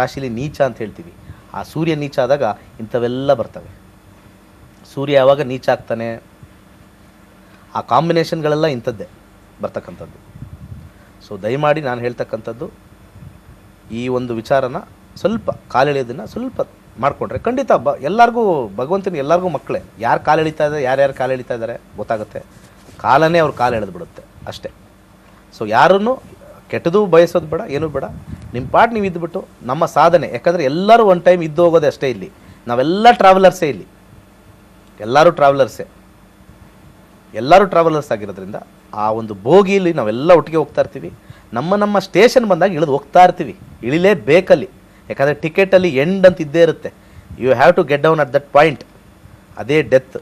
ರಾಶಿಲಿ ನೀಚ ಅಂತ ಹೇಳ್ತೀವಿ. ಆ ಸೂರ್ಯ ನೀಚ ಆದಾಗ ಇಂಥವೆಲ್ಲ ಬರ್ತವೆ. ಸೂರ್ಯ ಯಾವಾಗ ನೀಚ ಆಗ್ತಾನೆ, ಆ ಕಾಂಬಿನೇಷನ್ಗಳೆಲ್ಲ ಇಂಥದ್ದೇ ಬರ್ತಕ್ಕಂಥದ್ದು. ಸೊ ದಯಮಾಡಿ ನಾನು ಹೇಳ್ತಕ್ಕಂಥದ್ದು ಈ ಒಂದು ವಿಚಾರನ ಸ್ವಲ್ಪ ಕಾಲೆಳೆಯೋದನ್ನು ಸ್ವಲ್ಪ ಮಾಡಿಕೊಂಡ್ರೆ ಖಂಡಿತ ಎಲ್ಲರಿಗೂ ಭಗವಂತನ ಎಲ್ಲರಿಗೂ ಮಕ್ಕಳೇ. ಯಾರು ಕಾಲು ಎಳಿತಾ ಇದ್ದಾರೆ, ಯಾರ್ಯಾರು ಕಾಲು ಎಳಿತಾ ಇದ್ದಾರೆ ಗೊತ್ತಾಗುತ್ತೆ. ಕಾಲನೇ ಅವ್ರು ಕಾಲು ಎಳೆದು ಬಿಡುತ್ತೆ ಅಷ್ಟೇ. ಸೊ ಯಾರನ್ನು ಕೆಟ್ಟದು ಬಯಸೋದು ಬೇಡ, ಏನೂ ಬೇಡ. ನಿಮ್ಮ ಪಾಟ್ ನೀವು ಇದ್ದುಬಿಟ್ಟು ನಮ್ಮ ಸಾಧನೆ. ಯಾಕಂದರೆ ಎಲ್ಲರೂ ಒನ್ ಟೈಮ್ ಇದ್ದು ಹೋಗೋದೇ ಅಷ್ಟೇ. ಇಲ್ಲಿ ನಾವೆಲ್ಲ ಟ್ರಾವೆಲರ್ಸೇ. ಇಲ್ಲಿ ಎಲ್ಲರೂ ಟ್ರಾವೆಲರ್ಸ್ ಆಗಿರೋದ್ರಿಂದ ಆ ಒಂದು ಬೋಗಿಯಲ್ಲಿ ನಾವೆಲ್ಲ ಒಟ್ಟಿಗೆ ಹೋಗ್ತಾ ಇರ್ತೀವಿ. ನಮ್ಮ ಸ್ಟೇಷನ್ ಬಂದಾಗ ಇಳಿದು ಹೋಗ್ತಾ ಇರ್ತೀವಿ. ಇಳಿಲೇಬೇಕಲ್ಲಿ. ಯಾಕಂದರೆ ಟಿಕೆಟಲ್ಲಿ ಎಂಡ್ ಅಂತ ಇದ್ದೇ ಇರುತ್ತೆ. You have to get down at that point. ಅದೇ ಡೆತ್.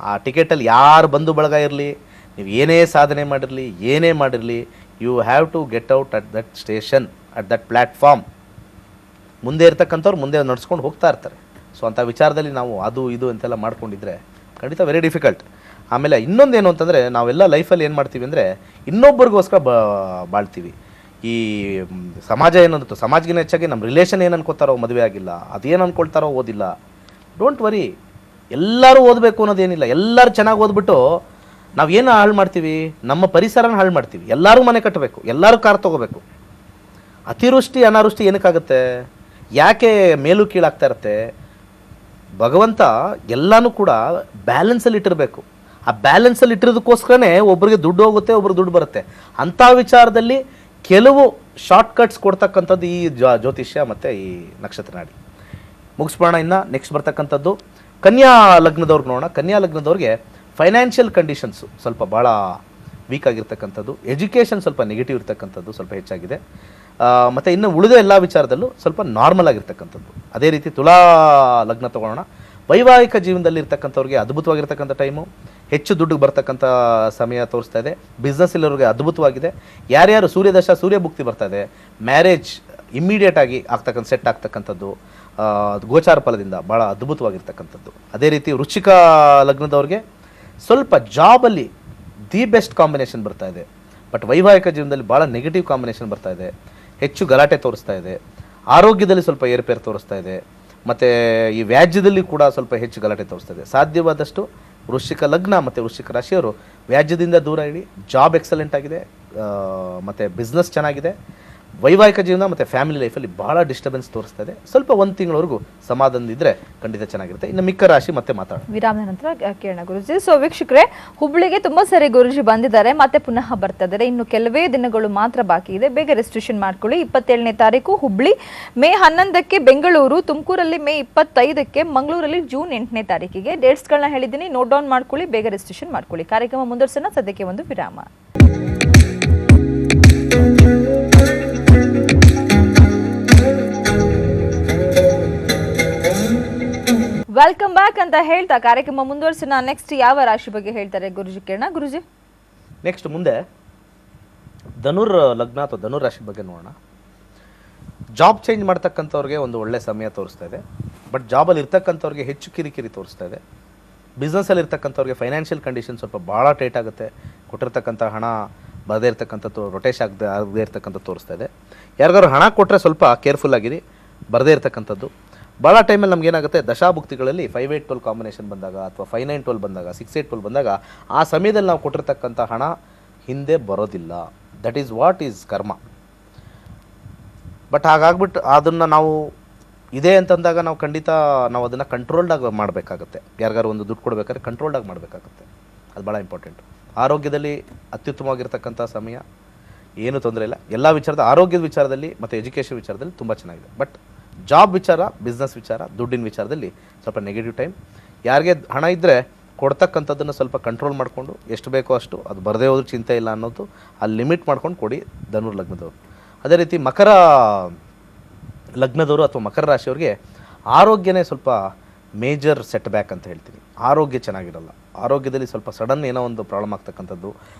ಆ ಟಿಕೆಟಲ್ಲಿ ಯಾರು ಬಂಧು ಬಳಗ ಇರಲಿ, ನೀವು ಏನೇ ಸಾಧನೆ ಮಾಡಿರಲಿ, ಏನೇ ಮಾಡಿರಲಿ, you have to get out at that station, at that platform. ಮುಂದೆ ಇರ್ತಕ್ಕಂಥವ್ರು ಮುಂದೆ ನಡ್ಸ್ಕೊಂಡು ಹೋಗ್ತಾ ಇರ್ತಾರೆ. ಸೊ ಅಂಥ ವಿಚಾರದಲ್ಲಿ ನಾವು ಅದು ಇದು ಅಂತೆಲ್ಲ ಮಾಡ್ಕೊಂಡಿದ್ರೆ ಖಂಡಿತ ವೆರಿ ಡಿಫಿಕಲ್ಟ್. ಆಮೇಲೆ ಇನ್ನೊಂದೇನು ಅಂತಂದರೆ, ನಾವೆಲ್ಲ ಲೈಫಲ್ಲಿ ಏನು ಮಾಡ್ತೀವಿ ಅಂದರೆ ಇನ್ನೊಬ್ಬರಿಗೋಸ್ಕರ ಬಾಳ್ತೀವಿ. ಈ ಸಮಾಜ ಏನಂತ, ಸಮಾಜಗಿನ ಹೆಚ್ಚಾಗಿ ನಮ್ಮ ರಿಲೇಷನ್ ಏನು ಅನ್ಕೋತಾರೋ ಮದುವೆ ಆಗಿಲ್ಲ, ಅದೇನು ಅಂದ್ಕೊಳ್ತಾರೋ ಓದಿಲ್ಲ. ಡೋಂಟ್ ವರಿ, ಎಲ್ಲರೂ ಓದಬೇಕು ಅನ್ನೋದೇನಿಲ್ಲ. ಎಲ್ಲರೂ ಚೆನ್ನಾಗಿ ಓದ್ಬಿಟ್ಟು ನಾವೇನು ಹಾಳು ಮಾಡ್ತೀವಿ, ನಮ್ಮ ಪರಿಸರನ ಹಾಳು ಮಾಡ್ತೀವಿ. ಎಲ್ಲರೂ ಮನೆ ಕಟ್ಟಬೇಕು, ಎಲ್ಲರೂ ಕಾರ್ ತೊಗೋಬೇಕು. ಅತಿವೃಷ್ಟಿ ಅನಾವೃಷ್ಟಿ ಏನಕ್ಕಾಗುತ್ತೆ? ಯಾಕೆ ಮೇಲೂ ಕೀಳಾಗ್ತಾ ಇರುತ್ತೆ? ಭಗವಂತ ಎಲ್ಲನೂ ಕೂಡ ಬ್ಯಾಲೆನ್ಸಲ್ಲಿ ಇಟ್ಟಿರಬೇಕು. ಆ ಬ್ಯಾಲೆನ್ಸಲ್ಲಿ ಇಟ್ಟಿರೋದಕ್ಕೋಸ್ಕರನೇ ಒಬ್ರಿಗೆ ದುಡ್ಡು ಹೋಗುತ್ತೆ, ಒಬ್ರಿಗೆ ದುಡ್ಡು ಬರುತ್ತೆ. ಅಂಥ ವಿಚಾರದಲ್ಲಿ ಕೆಲವು ಶಾರ್ಟ್ಕಟ್ಸ್ ಕೊಡ್ತಕ್ಕಂಥದ್ದು ಈ ಜ್ಯೋತಿಷ್ಯ ಮತ್ತು ಈ ನಕ್ಷತ್ರ ನಾಡಿ. ಮುಗಿಸ್ಬೋಣ. ಇನ್ನು ನೆಕ್ಸ್ಟ್ ಬರ್ತಕ್ಕಂಥದ್ದು ಕನ್ಯಾ ಲಗ್ನದವ್ರಿಗೆ ನೋಡೋಣ. ಕನ್ಯಾ ಲಗ್ನದವ್ರಿಗೆ ಫೈನಾನ್ಷಿಯಲ್ ಕಂಡೀಷನ್ಸು ಸ್ವಲ್ಪ ಭಾಳ ವೀಕ್ ಆಗಿರ್ತಕ್ಕಂಥದ್ದು, ಎಜುಕೇಷನ್ ಸ್ವಲ್ಪ ನೆಗೆಟಿವ್ ಇರ್ತಕ್ಕಂಥದ್ದು ಸ್ವಲ್ಪ ಹೆಚ್ಚಾಗಿದೆ. ಮತ್ತು ಇನ್ನು ಉಳಿದ ಎಲ್ಲ ವಿಚಾರದಲ್ಲೂ ಸ್ವಲ್ಪ ನಾರ್ಮಲ್ ಆಗಿರ್ತಕ್ಕಂಥದ್ದು. ಅದೇ ರೀತಿ ತುಲಾ ಲಗ್ನ ತೊಗೊಳ್ಳೋಣ. ವೈವಾಹಿಕ ಜೀವನದಲ್ಲಿ ಇರ್ತಕ್ಕಂಥವ್ರಿಗೆ ಅದ್ಭುತವಾಗಿರ್ತಕ್ಕಂಥ ಟೈಮು, ಹೆಚ್ಚು ದುಡ್ಡಿಗೆ ಬರ್ತಕ್ಕಂಥ ಸಮಯ ತೋರಿಸ್ತಾ ಇದೆ. ಬಿಸ್ನೆಸ್ ಇಲ್ಲವ್ರಿಗೆ ಅದ್ಭುತವಾಗಿದೆ. ಯಾರ್ಯಾರು ಸೂರ್ಯದಶ ಸೂರ್ಯಭುಕ್ತಿ ಬರ್ತಾ ಇದೆ, ಮ್ಯಾರೇಜ್ ಇಮ್ಮಿಡಿಯೇಟಾಗಿ ಸೆಟ್ ಆಗ್ತಕ್ಕಂಥದ್ದು ಗೋಚಾರ ಫಲದಿಂದ ಭಾಳ ಅದ್ಭುತವಾಗಿರ್ತಕ್ಕಂಥದ್ದು. ಅದೇ ರೀತಿ ವೃಶ್ಚಿಕ ಲಗ್ನದವ್ರಿಗೆ ಸ್ವಲ್ಪ ಜಾಬಲ್ಲಿ ದಿ ಬೆಸ್ಟ್ ಕಾಂಬಿನೇಷನ್ ಬರ್ತಾ ಇದೆ. ಬಟ್ ವೈವಾಹಿಕ ಜೀವನದಲ್ಲಿ ಭಾಳ ನೆಗೆಟಿವ್ ಕಾಂಬಿನೇಷನ್ ಬರ್ತಾ ಇದೆ. ಹೆಚ್ಚು ಗಲಾಟೆ ತೋರಿಸ್ತಾ ಇದೆ. ಆರೋಗ್ಯದಲ್ಲಿ ಸ್ವಲ್ಪ ಏರುಪೇರು ತೋರಿಸ್ತಾ ಇದೆ. ಮತ್ತು ಈ ವ್ಯಾಜ್ಯದಲ್ಲಿ ಕೂಡ ಸ್ವಲ್ಪ ಹೆಚ್ಚು ಗಲಾಟೆ ತೋರಿಸ್ತಾ ಇದೆ. ಸಾಧ್ಯವಾದಷ್ಟು ವೃಶ್ಚಿಕ ಲಗ್ನ ಮತ್ತು ವೃಶ್ಚಿಕ ರಾಶಿಯವರು ವ್ಯಾಜ್ಯದಿಂದ ದೂರ ಇಡಿ. ಜಾಬ್ ಎಕ್ಸಲೆಂಟ್ ಆಗಿದೆ, ಮತ್ತು ಬಿಸ್ನೆಸ್ ಚೆನ್ನಾಗಿದೆ. ವೈವಾಹಿಕ ಜೀವನ ಮತ್ತು ಫ್ಯಾಮಿಲಿ ಲೈಫಲ್ಲಿ ಭಾಳ ಡಿಸ್ಟರ್ಬೆನ್ಸ್ ತೋರಿಸ್ತಾ ಇದೆ. ಸ್ವಲ್ಪ ಒಂದು ತಿಂಗಳವರೆಗೂ ಸಮಾಧಾನದಿದ್ದರೆ ಖಂಡಿತ ಚೆನ್ನಾಗಿರುತ್ತೆ. ಇನ್ನು ಮಿಕ್ಕ ರಾಶಿ ಮತ್ತೆ ಮಾತಾಡೋಣ. ವಿರಾಮದ ನಂತರ ಕೇಳೋಣ ಗುರುಜಿ. ಸೊ ವೀಕ್ಷಕರೇ, ಹುಬ್ಳಿಗೆ ತುಂಬಾ ಸರಿ ಗುರುಜಿ ಬಂದಿದ್ದಾರೆ, ಮತ್ತೆ ಪುನಃ ಬರ್ತಾ ಇದ್ದಾರೆ. ಇನ್ನು ಕೆಲವೇ ದಿನಗಳು ಮಾತ್ರ ಬಾಕಿ ಇದೆ, ಬೇಗ ರಿಜಿಸ್ಟ್ರೇಷನ್ ಮಾಡ್ಕೊಳ್ಳಿ. 27ನೇ ತಾರೀಕು ಹುಬ್ಳಿ, ಮೇ 11ಕ್ಕೆ ಬೆಂಗಳೂರು, ತುಮಕೂರಲ್ಲಿ ಮೇ 25ಕ್ಕೆ, ಮಂಗಳೂರಲ್ಲಿ ಜೂನ್ 8ನೇ ತಾರೀಕಿಗೆ ಡೇಟ್ಸ್ಗಳನ್ನ ಹೇಳಿದ್ದೀನಿ, ನೋಟ್ ಡೌನ್ ಮಾಡ್ಕೊಳ್ಳಿ, ಬೇಗ ರಿಜಿಸ್ಟ್ರೇಷನ್ ಮಾಡ್ಕೊಳ್ಳಿ. ಕಾರ್ಯಕ್ರಮ ಮುಂದುವರ್ಸೋಣ, ಸದ್ಯಕ್ಕೆ ಒಂದು ವಿರಾಮ. ವೆಲ್ಕಮ್ ಬ್ಯಾಕ್ ಅಂತ ಹೇಳ್ತಾ ಕಾರ್ಯಕ್ರಮ ಮುಂದುವರ್ಸೋಣ. ನೆಕ್ಸ್ಟ್ ಯಾವ ರಾಶಿ ಬಗ್ಗೆ ಹೇಳ್ತಾರೆ ಗುರುಜಿ ಕೇಳೋಣ. ಗುರುಜಿ, ನೆಕ್ಸ್ಟ್ ಮುಂದೆ ಧನುರ್ ಲಗ್ನ ಅಥವಾ ಧನುರ್ ರಾಶಿ ಬಗ್ಗೆ ನೋಡೋಣ. ಜಾಬ್ ಚೇಂಜ್ ಮಾಡ್ತಕ್ಕಂಥವ್ರಿಗೆ ಒಂದು ಒಳ್ಳೆ ಸಮಯ ತೋರಿಸ್ತಾ ಇದೆ. ಬಟ್ ಜಾಬಲ್ಲಿ ಇರ್ತಕ್ಕಂಥವ್ರಿಗೆ ಹೆಚ್ಚು ಕಿರಿಕಿರಿ ತೋರಿಸ್ತಾ ಇದೆ. ಬಿಸ್ನೆಸ್ಸಲ್ಲಿ ಇರ್ತಕ್ಕಂಥವ್ರಿಗೆ ಫೈನಾನ್ಷಿಯಲ್ ಕಂಡೀಷನ್ ಸ್ವಲ್ಪ ಭಾಳ ಟೈಟ್ ಆಗುತ್ತೆ. ಕೊಟ್ಟಿರ್ತಕ್ಕಂಥ ಹಣ ಬರದೇ ಇರ್ತಕ್ಕಂಥದ್ದು, ರೊಟೇಶ್ ಆಗದೇ ಇರ್ತಕ್ಕಂಥದ್ದು ತೋರಿಸ್ತಾ ಇದೆ. ಯಾರಿಗಾದ್ರು ಹಣ ಕೊಟ್ಟರೆ ಸ್ವಲ್ಪ ಕೇರ್ಫುಲ್ ಆಗಿರಿ. ಬರದೇ ಇರ್ತಕ್ಕಂಥದ್ದು ಭಾಳ ಟೈಮಲ್ಲಿ ನಮ್ಗೆ ಏನಾಗುತ್ತೆ, ದಶಾಭುಕ್ತಿಗಳಲ್ಲಿ 5-8-12 ಕಾಂಬಿನೇಷನ್ ಬಂದಾಗ ಅಥವಾ 5-9-12 ಬಂದಾಗ 6-8-12 ಬಂದಾಗ ಆ ಸಮಯದಲ್ಲಿ ನಾವು ಕೊಟ್ಟಿರ್ತಕ್ಕಂಥ ಹಣ ಹಿಂದೆ ಬರೋದಿಲ್ಲ. ದಟ್ ಈಸ್ ವಾಟ್ ಈಸ್ ಕರ್ಮ. ಬಟ್ ಹಾಗಾಗ್ಬಿಟ್ಟು ಅದನ್ನು ನಾವು ಇದೆ ಅಂತಂದಾಗ ನಾವು ಖಂಡಿತ ನಾವು ಅದನ್ನು ಕಂಟ್ರೋಲ್ಡಾಗಿ ಮಾಡಬೇಕಾಗುತ್ತೆ. ಯಾರಿಗಾರು ಒಂದು ದುಡ್ಡು ಕೊಡಬೇಕಾದ್ರೆ ಕಂಟ್ರೋಲ್ಡಾಗಿ ಮಾಡಬೇಕಾಗುತ್ತೆ. ಅದು ಭಾಳ ಇಂಪಾರ್ಟೆಂಟು. ಆರೋಗ್ಯದಲ್ಲಿ ಅತ್ಯುತ್ತಮವಾಗಿರ್ತಕ್ಕಂಥ ಸಮಯ, ಏನೂ ತೊಂದರೆ ಇಲ್ಲ. ಎಲ್ಲ ವಿಚಾರದ ಆರೋಗ್ಯದ ವಿಚಾರದಲ್ಲಿ ಮತ್ತು ಎಜುಕೇಷನ್ ವಿಚಾರದಲ್ಲಿ ತುಂಬ ಚೆನ್ನಾಗಿದೆ. ಬಟ್ ಜಾಬ್ ವಿಚಾರ, ಬಿಸ್ನೆಸ್ ವಿಚಾರ, ದುಡ್ಡಿನ ವಿಚಾರದಲ್ಲಿ ಸ್ವಲ್ಪ ನೆಗೆಟಿವ್ ಟೈಮ್. ಯಾರಿಗೆ ಹಣ ಇದ್ದರೆ ಕೊಡ್ತಕ್ಕಂಥದ್ದನ್ನು ಸ್ವಲ್ಪ ಕಂಟ್ರೋಲ್ ಮಾಡಿಕೊಂಡು ಎಷ್ಟು ಬೇಕೋ ಅಷ್ಟು, ಅದು ಬರದೇ ಹೋದ್ರೂ ಚಿಂತೆ ಇಲ್ಲ ಅನ್ನೋದು ಅಲ್ಲಿ ಲಿಮಿಟ್ ಮಾಡ್ಕೊಂಡು ಕೊಡಿ ಧನುರ್ ಲಗ್ನದವರು. ಅದೇ ರೀತಿ ಮಕರ ಲಗ್ನದವರು ಅಥವಾ ಮಕರ ರಾಶಿಯವ್ರಿಗೆ ಆರೋಗ್ಯನೇ ಸ್ವಲ್ಪ ಮೇಜರ್ ಸೆಟ್ ಬ್ಯಾಕ್ ಅಂತ ಹೇಳ್ತೀನಿ. ಆರೋಗ್ಯ ಚೆನ್ನಾಗಿರಲ್ಲ. ಆರೋಗ್ಯದಲ್ಲಿ ಸ್ವಲ್ಪ ಸಡನ್ ಏನೋ ಒಂದು ಪ್ರಾಬ್ಲಮ್ ಆಗ್ತಕ್ಕಂಥದ್ದು,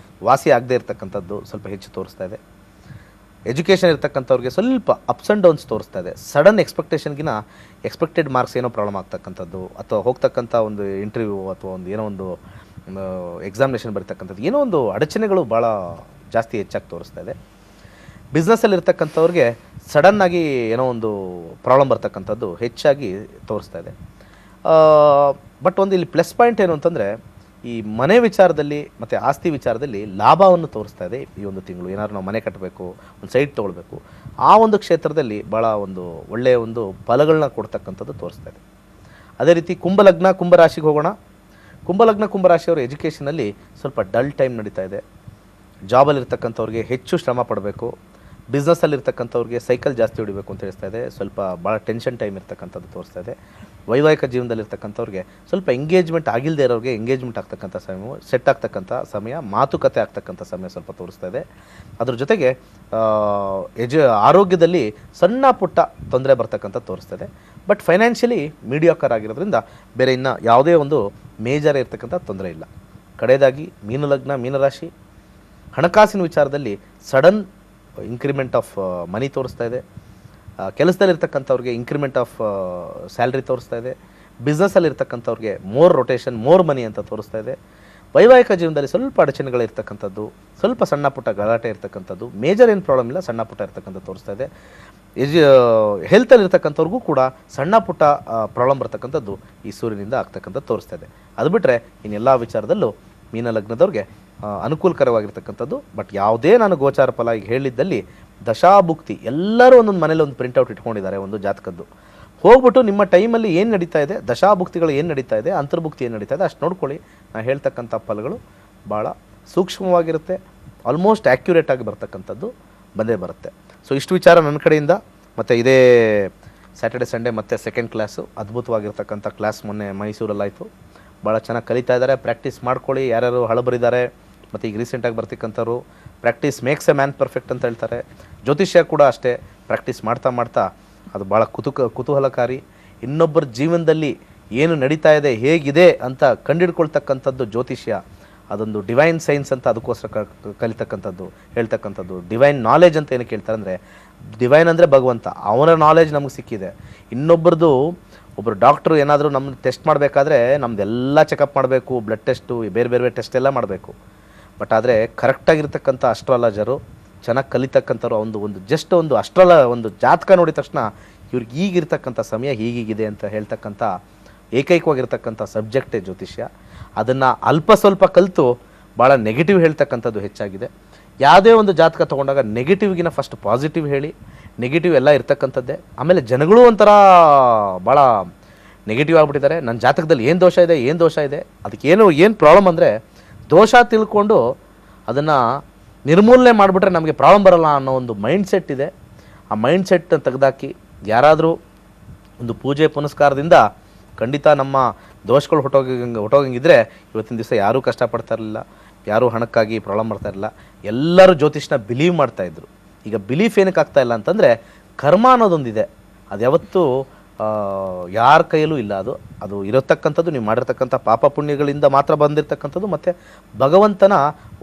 ವಾಸಿ ಆಗದೇ ಇರ್ತಕ್ಕಂಥದ್ದು ಸ್ವಲ್ಪ ಹೆಚ್ಚು ತೋರಿಸ್ತಾ ಇದೆ. ಎಜುಕೇಷನ್ ಇರ್ತಕ್ಕಂಥವ್ರಿಗೆ ಸ್ವಲ್ಪ ಅಪ್ಸ್ ಆ್ಯಂಡ್ ಡೌನ್ಸ್ ತೋರಿಸ್ತಾ ಇದೆ. ಸಡನ್ ಎಕ್ಸ್ಪೆಕ್ಟೇಷನ್ಗಿನ ಎಕ್ಸ್ಪೆಕ್ಟೆಡ್ ಮಾರ್ಕ್ಸ್ ಏನೋ ಪ್ರಾಬ್ಲಮ್ ಆಗ್ತಕ್ಕಂಥದ್ದು, ಅಥವಾ ಹೋಗ್ತಕ್ಕಂಥ ಒಂದು ಇಂಟರ್ವ್ಯೂ ಅಥವಾ ಒಂದು ಏನೋ ಒಂದು ಎಕ್ಸಾಮಿನೇಷನ್ ಬರ್ತಕ್ಕಂಥದ್ದು, ಏನೋ ಒಂದು ಅಡಚಣೆಗಳು ಭಾಳ ಜಾಸ್ತಿ ಹೆಚ್ಚಾಗಿ ತೋರಿಸ್ತಾ ಇದೆ. ಬಿಸ್ನೆಸ್ಸಲ್ಲಿ ಇರ್ತಕ್ಕಂಥವ್ರಿಗೆ ಸಡನ್ನಾಗಿ ಏನೋ ಒಂದು ಪ್ರಾಬ್ಲಮ್ ಬರ್ತಕ್ಕಂಥದ್ದು ಹೆಚ್ಚಾಗಿ ತೋರಿಸ್ತಾ ಇದೆ. ಬಟ್ ಒಂದು ಇಲ್ಲಿ ಪ್ಲಸ್ ಪಾಯಿಂಟ್ ಏನು ಅಂತಂದರೆ, ಈ ಮನೆ ವಿಚಾರದಲ್ಲಿ ಮತ್ತು ಆಸ್ತಿ ವಿಚಾರದಲ್ಲಿ ಲಾಭವನ್ನು ತೋರಿಸ್ತಾ ಇದೆ ಈ ಒಂದು ತಿಂಗಳು. ಏನಾದ್ರು ನಾವು ಮನೆ ಕಟ್ಟಬೇಕು, ಒಂದು ಸೈಟ್ ತೊಗೊಳ್ಬೇಕು, ಆ ಒಂದು ಕ್ಷೇತ್ರದಲ್ಲಿ ಭಾಳ ಒಂದು ಒಳ್ಳೆಯ ಒಂದು ಫಲಗಳನ್ನ ಕೊಡ್ತಕ್ಕಂಥದ್ದು ತೋರಿಸ್ತಾ ಇದೆ. ಅದೇ ರೀತಿ ಕುಂಭಲಗ್ನ ಕುಂಭರಾಶಿಗೆ ಹೋಗೋಣ. ಕುಂಭಲಗ್ನ ಕುಂಭರಾಶಿಯವರು ಎಜುಕೇಷನಲ್ಲಿ ಸ್ವಲ್ಪ ಡಲ್ ಟೈಮ್ ನಡೀತಾ ಇದೆ. ಜಾಬಲ್ಲಿರ್ತಕ್ಕಂಥವ್ರಿಗೆ ಹೆಚ್ಚು ಶ್ರಮ ಪಡಬೇಕು. ಬಿಸ್ನೆಸ್ಸಲ್ಲಿರ್ತಕ್ಕಂಥವ್ರಿಗೆ ಸೈಕಲ್ ಜಾಸ್ತಿ ಹೊಡಿಬೇಕು ಅಂತ ಹೇಳ್ತಾ ಇದೆ. ಸ್ವಲ್ಪ ಭಾಳ ಟೆನ್ಷನ್ ಟೈಮ್ ಇರ್ತಕ್ಕಂಥದ್ದು ತೋರಿಸ್ತಾ ಇದೆ. ವೈವಾಹಿಕ ಜೀವನದಲ್ಲಿರ್ತಕ್ಕಂಥವ್ರಿಗೆ ಸ್ವಲ್ಪ ಎಂಗೇಜ್ಮೆಂಟ್ ಆಗಿಲ್ಲದೆ ಇರೋರಿಗೆ ಎಂಗೇಜ್ಮೆಂಟ್ ಆಗ್ತಕ್ಕಂಥ ಸಮಯ, ಸೆಟ್ ಆಗ್ತಕ್ಕಂಥ ಸಮಯ, ಮಾತುಕತೆ ಆಗ್ತಕ್ಕಂಥ ಸಮಯ ಸ್ವಲ್ಪ ತೋರಿಸ್ತಾ ಇದೆ. ಅದ್ರ ಜೊತೆಗೆ ಆರೋಗ್ಯದಲ್ಲಿ ಸಣ್ಣ ಪುಟ್ಟ ತೊಂದರೆ ಬರ್ತಕ್ಕಂಥ ತೋರಿಸ್ತಾ ಇದೆ. ಬಟ್ ಫೈನಾನ್ಷಿಯಲಿ ಮೀಡಿಯಾಕರ್ ಆಗಿರೋದ್ರಿಂದ ಬೇರೆ ಇನ್ನು ಯಾವುದೇ ಒಂದು ಮೇಜರ್ ಇರ್ತಕ್ಕಂಥ ತೊಂದರೆ ಇಲ್ಲ. ಕಡೆಯದಾಗಿ ಮೀನಲಗ್ನ ಮೀನರಾಶಿ, ಹಣಕಾಸಿನ ವಿಚಾರದಲ್ಲಿ ಸಡನ್ ಇಂಕ್ರಿಮೆಂಟ್ ಆಫ್ ಮನಿ ತೋರಿಸ್ತಾ ಇದೆ. ಕೆಲಸದಲ್ಲಿರ್ತಕ್ಕಂಥವ್ರಿಗೆ ಇಂಕ್ರಿಮೆಂಟ್ ಆಫ್ ಸ್ಯಾಲ್ರಿ ತೋರಿಸ್ತಾ ಇದೆ. ಬಿಸ್ನೆಸ್ಸಲ್ಲಿರ್ತಕ್ಕಂಥವ್ರಿಗೆ ಮೋರ್ ರೊಟೇಷನ್, ಮೋರ್ ಮನಿ ಅಂತ ತೋರಿಸ್ತಾ ಇದೆ. ವೈವಾಹಿಕ ಜೀವನದಲ್ಲಿ ಸ್ವಲ್ಪ ಅಡಚಣೆಗಳಿರ್ತಕ್ಕಂಥದ್ದು, ಸ್ವಲ್ಪ ಸಣ್ಣ ಪುಟ್ಟ ಗಲಾಟೆ ಇರ್ತಕ್ಕಂಥದ್ದು, ಮೇಜರ್ ಏನು ಪ್ರಾಬ್ಲಮ್ ಇಲ್ಲ, ಸಣ್ಣ ಪುಟ್ಟ ಇರ್ತಕ್ಕಂಥದ್ದು ತೋರಿಸ್ತಾ ಇದೆ. ಹೆಲ್ತಲ್ಲಿ ಇರ್ತಕ್ಕಂಥವ್ರಿಗೂ ಕೂಡ ಸಣ್ಣ ಪುಟ್ಟ ಪ್ರಾಬ್ಲಮ್ ಬರ್ತಕ್ಕಂಥದ್ದು ಈ ಸೂರ್ಯನಿಂದ ಆಗ್ತಕ್ಕಂಥದ್ದು ತೋರಿಸ್ತಾ ಇದೆ. ಅದು ಬಿಟ್ಟರೆ ಇನ್ನೆಲ್ಲ ವಿಚಾರದಲ್ಲೂ ಮೀನ ಲಗ್ನದವ್ರಿಗೆ ಅನುಕೂಲಕರವಾಗಿರ್ತಕ್ಕಂಥದ್ದು. ಬಟ್ ಯಾವುದೇ ನಾನು ಗೋಚಾರ ಫಲ ಈಗ ಹೇಳಿದ್ದಲ್ಲಿ ದಶಾಭುಕ್ತಿ ಎಲ್ಲರೂ ಒಂದೊಂದು ಮನೇಲಿ ಒಂದು ಪ್ರಿಂಟೌಟ್ ಇಟ್ಕೊಂಡಿದ್ದಾರೆ ಒಂದು ಜಾತಕದ್ದು. ಹೋಗ್ಬಿಟ್ಟು ನಿಮ್ಮ ಟೈಮಲ್ಲಿ ಏನು ನಡೀತಾ ಇದೆ, ದಶಾಭುಕ್ತಿಗಳು ಏನು ನಡೀತಾ ಇದೆ, ಅಂತರ್ಭುಕ್ತಿ ಏನು ನಡೀತಾ ಇದೆ ಅಷ್ಟು ನೋಡ್ಕೊಳ್ಳಿ. ನಾನು ಹೇಳ್ತಕ್ಕಂಥ ಫಲಗಳು ಭಾಳ ಸೂಕ್ಷ್ಮವಾಗಿರುತ್ತೆ, ಆಲ್ಮೋಸ್ಟ್ ಆ್ಯಕ್ಯುರೇಟ್ ಆಗಿ ಬರ್ತಕ್ಕಂಥದ್ದು ಬಂದೇ ಬರುತ್ತೆ. ಸೊ ಇಷ್ಟು ವಿಚಾರ ನನ್ನ ಕಡೆಯಿಂದ. ಮತ್ತು ಇದೇ ಸ್ಯಾಟರ್ಡೆ ಸಂಡೇ ಮತ್ತು ಸೆಕೆಂಡ್ ಕ್ಲಾಸು ಅದ್ಭುತವಾಗಿರ್ತಕ್ಕಂಥ ಕ್ಲಾಸ್ ಮೊನ್ನೆ ಮೈಸೂರಲ್ಲಾಯಿತು. ಭಾಳ ಚೆನ್ನಾಗಿ ಕಲಿತಾ ಇದ್ದಾರೆ. ಪ್ರಾಕ್ಟೀಸ್ ಮಾಡ್ಕೊಳ್ಳಿ. ಯಾರ್ಯಾರು ಹಳಬರಿದ್ದಾರೆ ಮತ್ತು ಈಗ ರೀಸೆಂಟಾಗಿ ಬರ್ತಿಕ್ಕಂಥವ್ರು practice makes a man perfect ಅಂತ ಹೇಳ್ತಾರೆ. ಜ್ಯೋತಿಷ್ಯ ಕೂಡ ಅಷ್ಟೇ, ಪ್ರಾಕ್ಟೀಸ್ ಮಾಡ್ತಾ ಮಾಡ್ತಾ ಅದು ಭಾಳ ಕುತೂಹಲಕಾರಿ. ಇನ್ನೊಬ್ಬರ ಜೀವನದಲ್ಲಿ ಏನು ನಡೀತಾ ಇದೆ, ಹೇಗಿದೆ ಅಂತ ಕಂಡಿಡ್ಕೊಳ್ತಕ್ಕಂಥದ್ದು ಜ್ಯೋತಿಷ್ಯ. ಅದೊಂದು ಡಿವೈನ್ ಸೈನ್ಸ್ ಅಂತ ಅದಕ್ಕೋಸ್ಕರ ಕಲಿತಕ್ಕಂಥದ್ದು, ಹೇಳ್ತಕ್ಕಂಥದ್ದು. ಡಿವೈನ್ ನಾಲೆಜ್ ಅಂತ ಏನಕ್ಕೆ ಹೇಳ್ತಾರೆ ಅಂದರೆ, ಡಿವೈನ್ ಅಂದರೆ ಭಗವಂತ, ಅವನ ನಾಲೆಜ್ ನಮಗೆ ಸಿಕ್ಕಿದೆ. ಇನ್ನೊಬ್ಬರದು ಒಬ್ಬರು ಡಾಕ್ಟ್ರು ಏನಾದರೂ ನಮ್ಮ ಟೆಸ್ಟ್ ಮಾಡಬೇಕಾದ್ರೆ ನಮ್ಮದೆಲ್ಲ ಚೆಕಪ್ ಮಾಡಬೇಕು, ಬ್ಲಡ್ ಟೆಸ್ಟು, ಬೇರೆ ಬೇರೆ ಟೆಸ್ಟ್ ಎಲ್ಲ ಮಾಡಬೇಕು. ಬಟ್ ಆದರೆ ಕರೆಕ್ಟಾಗಿರ್ತಕ್ಕಂಥ ಅಸ್ಟ್ರಾಲಜರು, ಚೆನ್ನಾಗಿ ಕಲಿತಕ್ಕಂಥವ್ರು ಒಂದು ಒಂದು ಜಾತಕ ನೋಡಿದ ತಕ್ಷಣ ಇವ್ರಿಗೆ ಈಗಿರ್ತಕ್ಕಂಥ ಸಮಯ ಹೀಗಿದೆ ಅಂತ ಹೇಳ್ತಕ್ಕಂಥ ಏಕೈಕವಾಗಿರ್ತಕ್ಕಂಥ ಸಬ್ಜೆಕ್ಟೇ ಜ್ಯೋತಿಷ್ಯ. ಅದನ್ನು ಅಲ್ಪ ಸ್ವಲ್ಪ ಕಲಿತು ಭಾಳ ನೆಗೆಟಿವ್ ಹೇಳ್ತಕ್ಕಂಥದ್ದು ಹೆಚ್ಚಾಗಿದೆ. ಯಾವುದೇ ಒಂದು ಜಾತಕ ತೊಗೊಂಡಾಗ ನೆಗೆಟಿವ್ಗಿನ ಫಸ್ಟ್ ಪಾಸಿಟಿವ್ ಹೇಳಿ, ನೆಗೆಟಿವ್ ಎಲ್ಲ ಇರ್ತಕ್ಕಂಥದ್ದೇ. ಆಮೇಲೆ ಜನಗಳು ಒಂಥರ ಭಾಳ ನೆಗೆಟಿವ್ ಆಗಿಬಿಟ್ಟಿದ್ದಾರೆ. ನನ್ನ ಜಾತಕದಲ್ಲಿ ಏನು ದೋಷ ಇದೆ ಅದಕ್ಕೆ ಏನು ಪ್ರಾಬ್ಲಮ್ ಅಂದರೆ, ದೋಷ ತಿಳ್ಕೊಂಡು ಅದನ್ನು ನಿರ್ಮೂಲನೆ ಮಾಡಿಬಿಟ್ರೆ ನಮಗೆ ಪ್ರಾಬ್ಲಮ್ ಬರಲ್ಲ ಅನ್ನೋ ಒಂದು ಮೈಂಡ್ಸೆಟ್ ಇದೆ. ಆ ಮೈಂಡ್ಸೆಟ್ ತೆಗೆದಾಕಿ ಯಾರಾದರೂ ಒಂದು ಪೂಜೆ ಪುನಸ್ಕಾರದಿಂದ ಖಂಡಿತ ನಮ್ಮ ದೋಷಗಳು ಹೊಟ್ಟೋಗಂಗಿದ್ರೆ ಇವತ್ತಿನ ದಿವಸ ಯಾರೂ ಕಷ್ಟಪಡ್ತಾ ಇರಲಿಲ್ಲ, ಯಾರೂ ಹಣಕ್ಕಾಗಿ ಪ್ರಾಬ್ಲಮ್ ಮಾಡ್ತಾ ಇರಲಿಲ್ಲ. ಎಲ್ಲರೂ ಜ್ಯೋತಿಷ್ನ ಬಿಲೀವ್ ಮಾಡ್ತಾಯಿದ್ರು. ಈಗ ಬಿಲೀಫ್ ಏನಕ್ಕೆ ಆಗ್ತಾ ಇಲ್ಲ ಅಂತಂದರೆ, ಕರ್ಮ ಅನ್ನೋದೊಂದಿದೆ, ಅದು ಯಾವತ್ತೂ ಯಾರ ಕೈಯಲ್ಲೂ ಇಲ್ಲ. ಅದು ಇರತಕ್ಕಂಥದ್ದು ನೀವು ಮಾಡಿರ್ತಕ್ಕಂಥ ಪಾಪ ಪುಣ್ಯಗಳಿಂದ ಮಾತ್ರ ಬಂದಿರತಕ್ಕಂಥದ್ದು. ಮತ್ತು ಭಗವಂತನ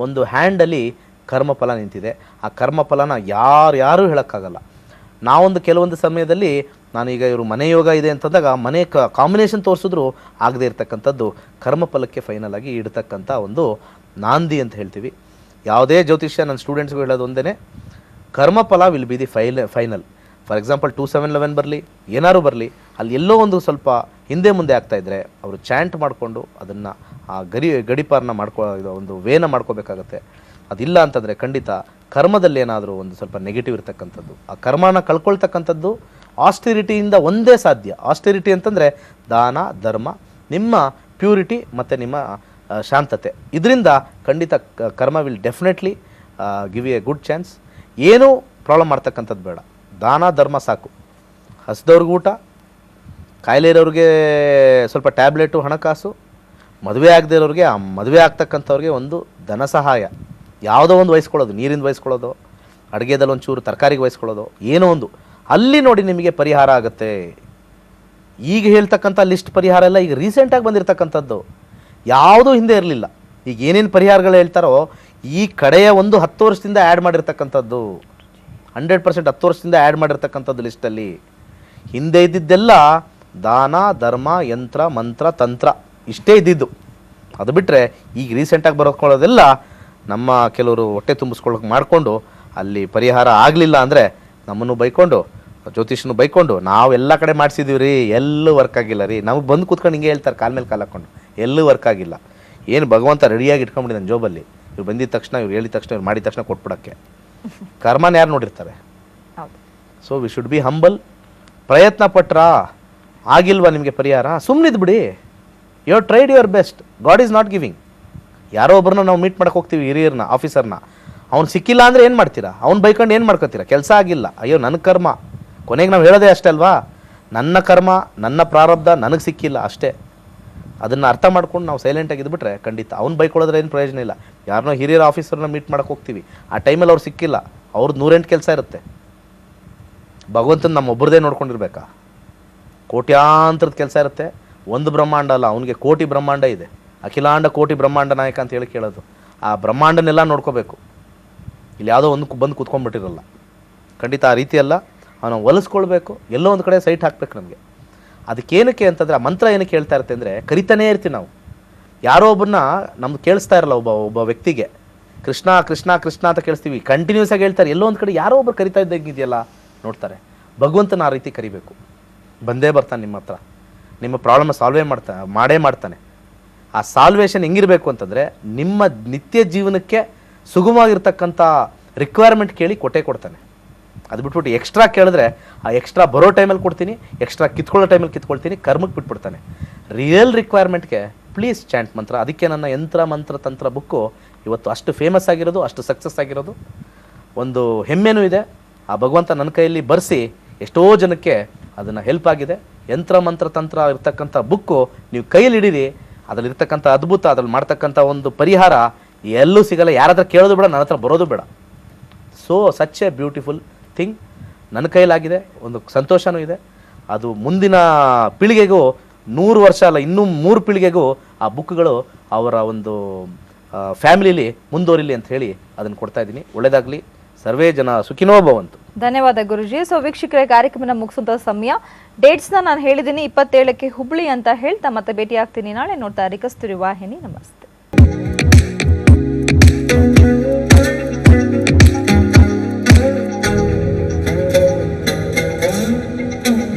ಒಂದು ಹ್ಯಾಂಡಲ್ಲಿ ಕರ್ಮಫಲ ನಿಂತಿದೆ. ಆ ಕರ್ಮಫಲನ ಯಾರು ಹೇಳೋಕ್ಕಾಗಲ್ಲ. ನಾವೊಂದು ಕೆಲವೊಂದು ಸಮಯದಲ್ಲಿ ನಾನೀಗ ಇವರು ಮನೆ ಯೋಗ ಇದೆ ಅಂತಂದಾಗ ಮನೆ ಕಾಂಬಿನೇಷನ್ ತೋರಿಸಿದ್ರು ಆಗದೆ ಇರತಕ್ಕಂಥದ್ದು ಕರ್ಮಫಲಕ್ಕೆ ಫೈನಲ್ ಆಗಿ ಇಡ್ತಕ್ಕಂಥ ಒಂದು ನಾಂದಿ ಅಂತ ಹೇಳ್ತೀವಿ. ಯಾವುದೇ ಜ್ಯೋತಿಷ್ಯ ನನ್ನ ಸ್ಟೂಡೆಂಟ್ಸ್ಗೂ ಹೇಳೋದು ಒಂದೇ, ಕರ್ಮಫಲ will be the final. For example 2711 ಬರಲಿ, ಏನಾರು ಬರಲಿ, ಅಲ್ಲಿ ಎಲ್ಲೋ ಒಂದು ಸ್ವಲ್ಪ ಹಿಂದೆ ಮುಂದೆ ಆಗ್ತಾಯಿದ್ರೆ ಅವರು ಚಾಂಟ್ ಮಾಡಿಕೊಂಡು ಅದನ್ನು ಆ ಗಡಿಪಾರನ ಒಂದು ವೇನ ಮಾಡ್ಕೋಬೇಕಾಗತ್ತೆ. ಅದಿಲ್ಲ ಅಂತಂದರೆ ಖಂಡಿತ ಕರ್ಮದಲ್ಲಿ ಏನಾದರೂ ಒಂದು ಸ್ವಲ್ಪ ನೆಗೆಟಿವ್ ಇರ್ತಕ್ಕಂಥದ್ದು, ಆ ಕರ್ಮನ ಕಳ್ಕೊಳ್ತಕ್ಕಂಥದ್ದು ಆಸ್ಟೆರಿಟಿಯಿಂದ ಒಂದೇ ಸಾಧ್ಯ. ಆಸ್ಟೆರಿಟಿ ಅಂತಂದರೆ ದಾನ, ಧರ್ಮ, ನಿಮ್ಮ ಪ್ಯೂರಿಟಿ ಮತ್ತು ನಿಮ್ಮ ಶಾಂತತೆ. ಇದರಿಂದ ಖಂಡಿತ ಕರ್ಮ will definitely give A good chance. ಏನೂ ಪ್ರಾಬ್ಲಮ್ ಮಾಡ್ತಕ್ಕಂಥದ್ದು ಬೇಡ, ದಾನ ಧರ್ಮ ಸಾಕು. ಹಸಿದವ್ರಿಗೆ ಊಟ, ಕಾಯಿಲೆ ಇರೋರಿಗೆ ಸ್ವಲ್ಪ ಟ್ಯಾಬ್ಲೆಟು, ಹಣಕಾಸು, ಮದುವೆ ಆಗದೆ ಇರೋರಿಗೆ ಆ ಮದುವೆ ಆಗ್ತಕ್ಕಂಥವ್ರಿಗೆ ಒಂದು ಧನ ಸಹಾಯ, ಯಾವುದೋ ಒಂದು ವಹಿಸ್ಕೊಳ್ಳೋದು, ನೀರಿಂದ ವಹಿಸ್ಕೊಳ್ಳೋದು, ಅಡುಗೆದಲ್ಲಿ ಒಂಚೂರು ತರಕಾರಿಗೆ ವಹಿಸ್ಕೊಳ್ಳೋದು, ಏನೋ ಒಂದು ಅಲ್ಲಿ ನೋಡಿ ನಿಮಗೆ ಪರಿಹಾರ ಆಗುತ್ತೆ. ಈಗ ಹೇಳ್ತಕ್ಕಂಥ ಲಿಸ್ಟ್ ಪರಿಹಾರ ಎಲ್ಲ ಈಗ ರೀಸೆಂಟಾಗಿ ಬಂದಿರತಕ್ಕಂಥದ್ದು, ಯಾವುದೂ ಹಿಂದೆ ಇರಲಿಲ್ಲ. ಈಗ ಏನೇನು ಪರಿಹಾರಗಳು ಹೇಳ್ತಾರೋ ಈ ಕಡೆಯ ಒಂದು 10 ವರ್ಷದಿಂದ ಆ್ಯಡ್ ಮಾಡಿರ್ತಕ್ಕಂಥದ್ದು, 100% 10 ವರ್ಷದಿಂದ ಆ್ಯಡ್ ಮಾಡಿರ್ತಕ್ಕಂಥದ್ದು ಲಿಸ್ಟಲ್ಲಿ. ಹಿಂದೆ ಇದ್ದಿದ್ದೆಲ್ಲ ದಾನ, ಧರ್ಮ, ಯಂತ್ರ, ಮಂತ್ರ, ತಂತ್ರ ಇಷ್ಟೇ ಇದ್ದಿದ್ದು. ಅದು ಬಿಟ್ಟರೆ ಈಗ ರೀಸೆಂಟಾಗಿ ಬರ್ಕೊಳ್ಳೋದೆಲ್ಲ ನಮ್ಮ ಕೆಲವರು ಹೊಟ್ಟೆ ತುಂಬಿಸ್ಕೊಳ್ಳೋಕೆ ಮಾಡಿಕೊಂಡು ಅಲ್ಲಿ ಪರಿಹಾರ ಆಗಲಿಲ್ಲ ಅಂದರೆ ನಮ್ಮನ್ನು ಬೈಕೊಂಡು, ಜ್ಯೋತಿಷನು ಬೈಕೊಂಡು, ನಾವೆಲ್ಲ ಕಡೆ ಮಾಡಿಸಿದ್ದೀವಿ ರೀ, ಎಲ್ಲೂ ವರ್ಕ್ ಆಗಿಲ್ಲ ರೀ, ನಮಗೆ ಬಂದು ಕೂತ್ಕೊಂಡು ಹಿಂಗೆ ಹೇಳ್ತಾರೆ ಕಾಲ ಮೇಲೆ ಕಾಲು ಹಾಕ್ಕೊಂಡು, ಎಲ್ಲೂ ವರ್ಕ್ ಆಗಿಲ್ಲ. ಏನು ಭಗವಂತ ರೆಡಿಯಾಗಿ ಇಟ್ಕೊಂಡ್ಬಿಡಿ ನನ್ನ ಜೋಬಲ್ಲಿ, ಇವ್ರು ಬಂದಿದ್ದ ತಕ್ಷಣ, ಇವ್ರು ಹೇಳಿದ ತಕ್ಷಣ, ಇವ್ರು ಮಾಡಿದ ತಕ್ಷಣ ಕೊಟ್ಬಿಡೋಕ್ಕೆ. ಕರ್ಮನ ಯಾರು ನೋಡಿರ್ತಾರೆ? So we should be humble. ಪ್ರಯತ್ನ ಪಟ್ರಾ ಆಗಿಲ್ವಾ ನಿಮಗೆ ಪರಿಹಾರ, ಸುಮ್ಮನಿದ್ದು ಬಿಡಿ. You have tried your best, god is not giving. ಯಾರೋ ಒಬ್ಬರನ್ನ ನಾವು ಮೀಟ್ ಮಾಡಕ್ಕೆ ಹೋಗ್ತೀವಿ, ಹಿರಿಯರನ್ನ, ಆಫೀಸರ್ನ, ಅವ್ನು ಸಿಕ್ಕಿಲ್ಲ ಅಂದರೆ ಏನು ಮಾಡ್ತೀರಾ? ಅವ್ನು ಬೈಕೊಂಡು ಏನು ಮಾಡ್ಕೊತೀರಾ? ಕೆಲಸ ಆಗಿಲ್ಲ, ಅಯ್ಯೋ ನನ್ನ ಕರ್ಮ. ಕೊನೆಗೆ ನಾವು ಹೇಳೋದೇ ಅಷ್ಟೇ ಅಲ್ವಾ, ನನ್ನ ಕರ್ಮ, ನನ್ನ ಪ್ರಾರಬ್ಧ ನನಗೆ ಸಿಕ್ಕಿಲ್ಲ ಅಷ್ಟೇ. ಅದನ್ನು ಅರ್ಥ ಮಾಡ್ಕೊಂಡು ನಾವು ಸೈಲೆಂಟಾಗಿ ಇದ್ಬಿಟ್ರೆ ಖಂಡಿತ ಅವ್ನು ಬೈಕೊಳ್ಳೋದ್ರೆ ಏನು ಪ್ರಯೋಜನ ಇಲ್ಲ. ಯಾರನ್ನೋ ಹಿರಿಯರ ಆಫೀಸರ್ನ ಮೀಟ್ ಮಾಡಕ್ಕೆ ಹೋಗ್ತೀವಿ, ಆ ಟೈಮಲ್ಲಿ ಅವ್ರು ಸಿಕ್ಕಿಲ್ಲ, ಅವ್ರದ್ದು 108 ಕೆಲಸ ಇರುತ್ತೆ. ಭಗವಂತನ ನಮ್ಮ ಒಬ್ಬರದೇ ನೋಡ್ಕೊಂಡಿರ್ಬೇಕಾ? ಕೋಟ್ಯಾಂತರದ ಕೆಲಸ ಇರುತ್ತೆ. ಒಂದು ಬ್ರಹ್ಮಾಂಡ ಅಲ್ಲ, ಅವನಿಗೆ ಕೋಟಿ ಬ್ರಹ್ಮಾಂಡ ಇದೆ. ಅಖಿಲಾಂಡ ಕೋಟಿ ಬ್ರಹ್ಮಾಂಡ ನಾಯಕ ಅಂತ ಹೇಳಿ ಕೇಳೋದು. ಆ ಬ್ರಹ್ಮಾಂಡನೆಲ್ಲ ನೋಡ್ಕೋಬೇಕು. ಇಲ್ಲಿ ಯಾವುದೋ ಒಂದು ಬಂದು ಕೂತ್ಕೊಂಡ್ಬಿಟ್ಟಿರಲ್ಲ. ಖಂಡಿತ ಆ ರೀತಿ ಅಲ್ಲ. ಅವನು ಹೊಲಿಸ್ಕೊಳ್ಬೇಕು, ಎಲ್ಲೋ ಒಂದು ಕಡೆ ಸೈಟ್ ಹಾಕ್ಬೇಕು ನಮಗೆ. ಅದಕ್ಕೇನಕ್ಕೆ ಅಂತಂದರೆ ಆ ಮಂತ್ರ ಏನಕ್ಕೆ ಹೇಳ್ತಾ ಇರುತ್ತೆ ಅಂದರೆ, ಕರಿತಾನೇ ಇರ್ತೀವಿ ನಾವು. ಯಾರೋ ಒಬ್ಬರನ್ನ ನಮ್ಗೆ ಕೇಳಿಸ್ತಾ ಇರಲ್ಲ, ಒಬ್ಬ ವ್ಯಕ್ತಿಗೆ ಕೃಷ್ಣ ಕೃಷ್ಣ ಕೃಷ್ಣ ಅಂತ ಕೇಳಿಸ್ತೀವಿ, ಕಂಟಿನ್ಯೂಸ್ ಆಗಿ ಹೇಳ್ತಾರೆ. ಎಲ್ಲೋ ಒಂದು ಕಡೆ ಯಾರೋ ಒಬ್ಬರು ಕರಿತಾ ಇದ್ದಂಗಿದೆಯಲ್ಲ ನೋಡ್ತಾರೆ. ಭಗವಂತನ ಆ ರೀತಿ ಕರಿಬೇಕು. ಬಂದೇ ಬರ್ತಾನೆ ನಿಮ್ಮ ಹತ್ರ, ನಿಮ್ಮ ಪ್ರಾಬ್ಲಮ್ ಮಾಡೇ ಮಾಡ್ತಾನೆ. ಆ ಸಾಲ್ವೇಷನ್ ಹೆಂಗಿರಬೇಕು ಅಂತಂದರೆ, ನಿಮ್ಮ ನಿತ್ಯ ಜೀವನಕ್ಕೆ ಸುಗಮವಾಗಿರ್ತಕ್ಕಂಥ ರಿಕ್ವೈರ್ಮೆಂಟ್ ಕೇಳಿ ಕೊಡ್ತಾನೆ. ಅದು ಬಿಟ್ಬಿಟ್ಟು ಎಕ್ಸ್ಟ್ರಾ ಕೇಳಿದ್ರೆ ಆ ಎಕ್ಸ್ಟ್ರಾ ಬರೋ ಟೈಮಲ್ಲಿ ಕೊಡ್ತೀನಿ, ಎಕ್ಸ್ಟ್ರಾ ಕಿತ್ಕೊಳ್ಳೋ ಟೈಮಲ್ಲಿ ಕಿತ್ಕೊಳ್ತೀನಿ, ಕರ್ಮಕ್ಕೆ ಬಿಟ್ಬಿಡ್ತಾನೆ. ರಿಯಲ್ ರಿಕ್ವೈರ್ಮೆಂಟ್ಗೆ ಪ್ಲೀಸ್ ಚಾಂಟ್ ಮಂತ್ರ. ಅದಕ್ಕೆ ನನ್ನ ಯಂತ್ರ ಮಂತ್ರ ತಂತ್ರ ಬುಕ್ಕು ಇವತ್ತು ಅಷ್ಟು ಫೇಮಸ್ ಆಗಿರೋದು, ಅಷ್ಟು ಸಕ್ಸಸ್ ಆಗಿರೋದು. ಒಂದು ಹೆಮ್ಮೆನೂ ಇದೆ. ಆ ಭಗವಂತ ನನ್ನ ಕೈಯಲ್ಲಿ ಬರೆಸಿ ಎಷ್ಟೋ ಜನಕ್ಕೆ ಅದನ್ನು ಹೆಲ್ಪ್ ಆಗಿದೆ. ಯಂತ್ರ ಮಂತ್ರ ತಂತ್ರ ಇರ್ತಕ್ಕಂಥ ಬುಕ್ಕು ನೀವು ಕೈಯಲ್ಲಿ ಹಿಡೀರಿ. ಅದರಲ್ಲಿರ್ತಕ್ಕಂಥ ಅದ್ಭುತ, ಅದ್ರಲ್ಲಿ ಮಾಡ್ತಕ್ಕಂಥ ಒಂದು ಪರಿಹಾರ ಎಲ್ಲೂ ಸಿಗಲ್ಲ. ಯಾರ ಹತ್ರ ಕೇಳೋದು ಬೇಡ, ನನ್ನ ಹತ್ರ ಬರೋದು ಬೇಡ. So such A beautiful thing. ನನ್ನ ಕೈಲಾಗಿದೆ, ಒಂದು ಸಂತೋಷನೂ ಇದೆ. ಅದು ಮುಂದಿನ ಪೀಳಿಗೆಗೂ 100 ವರ್ಷ ಅಲ್ಲ, ಇನ್ನೂ 3 ಪೀಳಿಗೆಗೂ ಆ ಬುಕ್ಗಳು ಅವರ ಒಂದು ಫ್ಯಾಮಿಲಿಲಿ ಮುಂದುವರಿಲಿ ಅಂತ ಹೇಳಿ ಅದನ್ನು ಕೊಡ್ತಾ ಇದ್ದೀನಿ. ಒಳ್ಳೆಯದಾಗಲಿ. ಸರ್ವೇ ಜನ ಸುಖಿನೋ ಭವಂತು. ಧನ್ಯವಾದ ಗುರುಜಿ. ಸೊ ವೀಕ್ಷಕರೇ, ಕಾರ್ಯಕ್ರಮನ ಮುಗಿಸುವಂತ ಸಮಯ. ಡೇಟ್ಸ್ನ ನಾನು ಹೇಳಿದ್ದೀನಿ, 27ಕ್ಕೆ ಹುಬ್ಳಿ ಅಂತ ಹೇಳ್ತಾ ಮತ್ತೆ ಭೇಟಿ ಆಗ್ತೀನಿ ನಾಳೆ. ನೋಡ್ತಾ ಇರಿ ಕಸ್ತೂರಿ ವಾಹಿನಿ. ನಮಸ್ತೆ.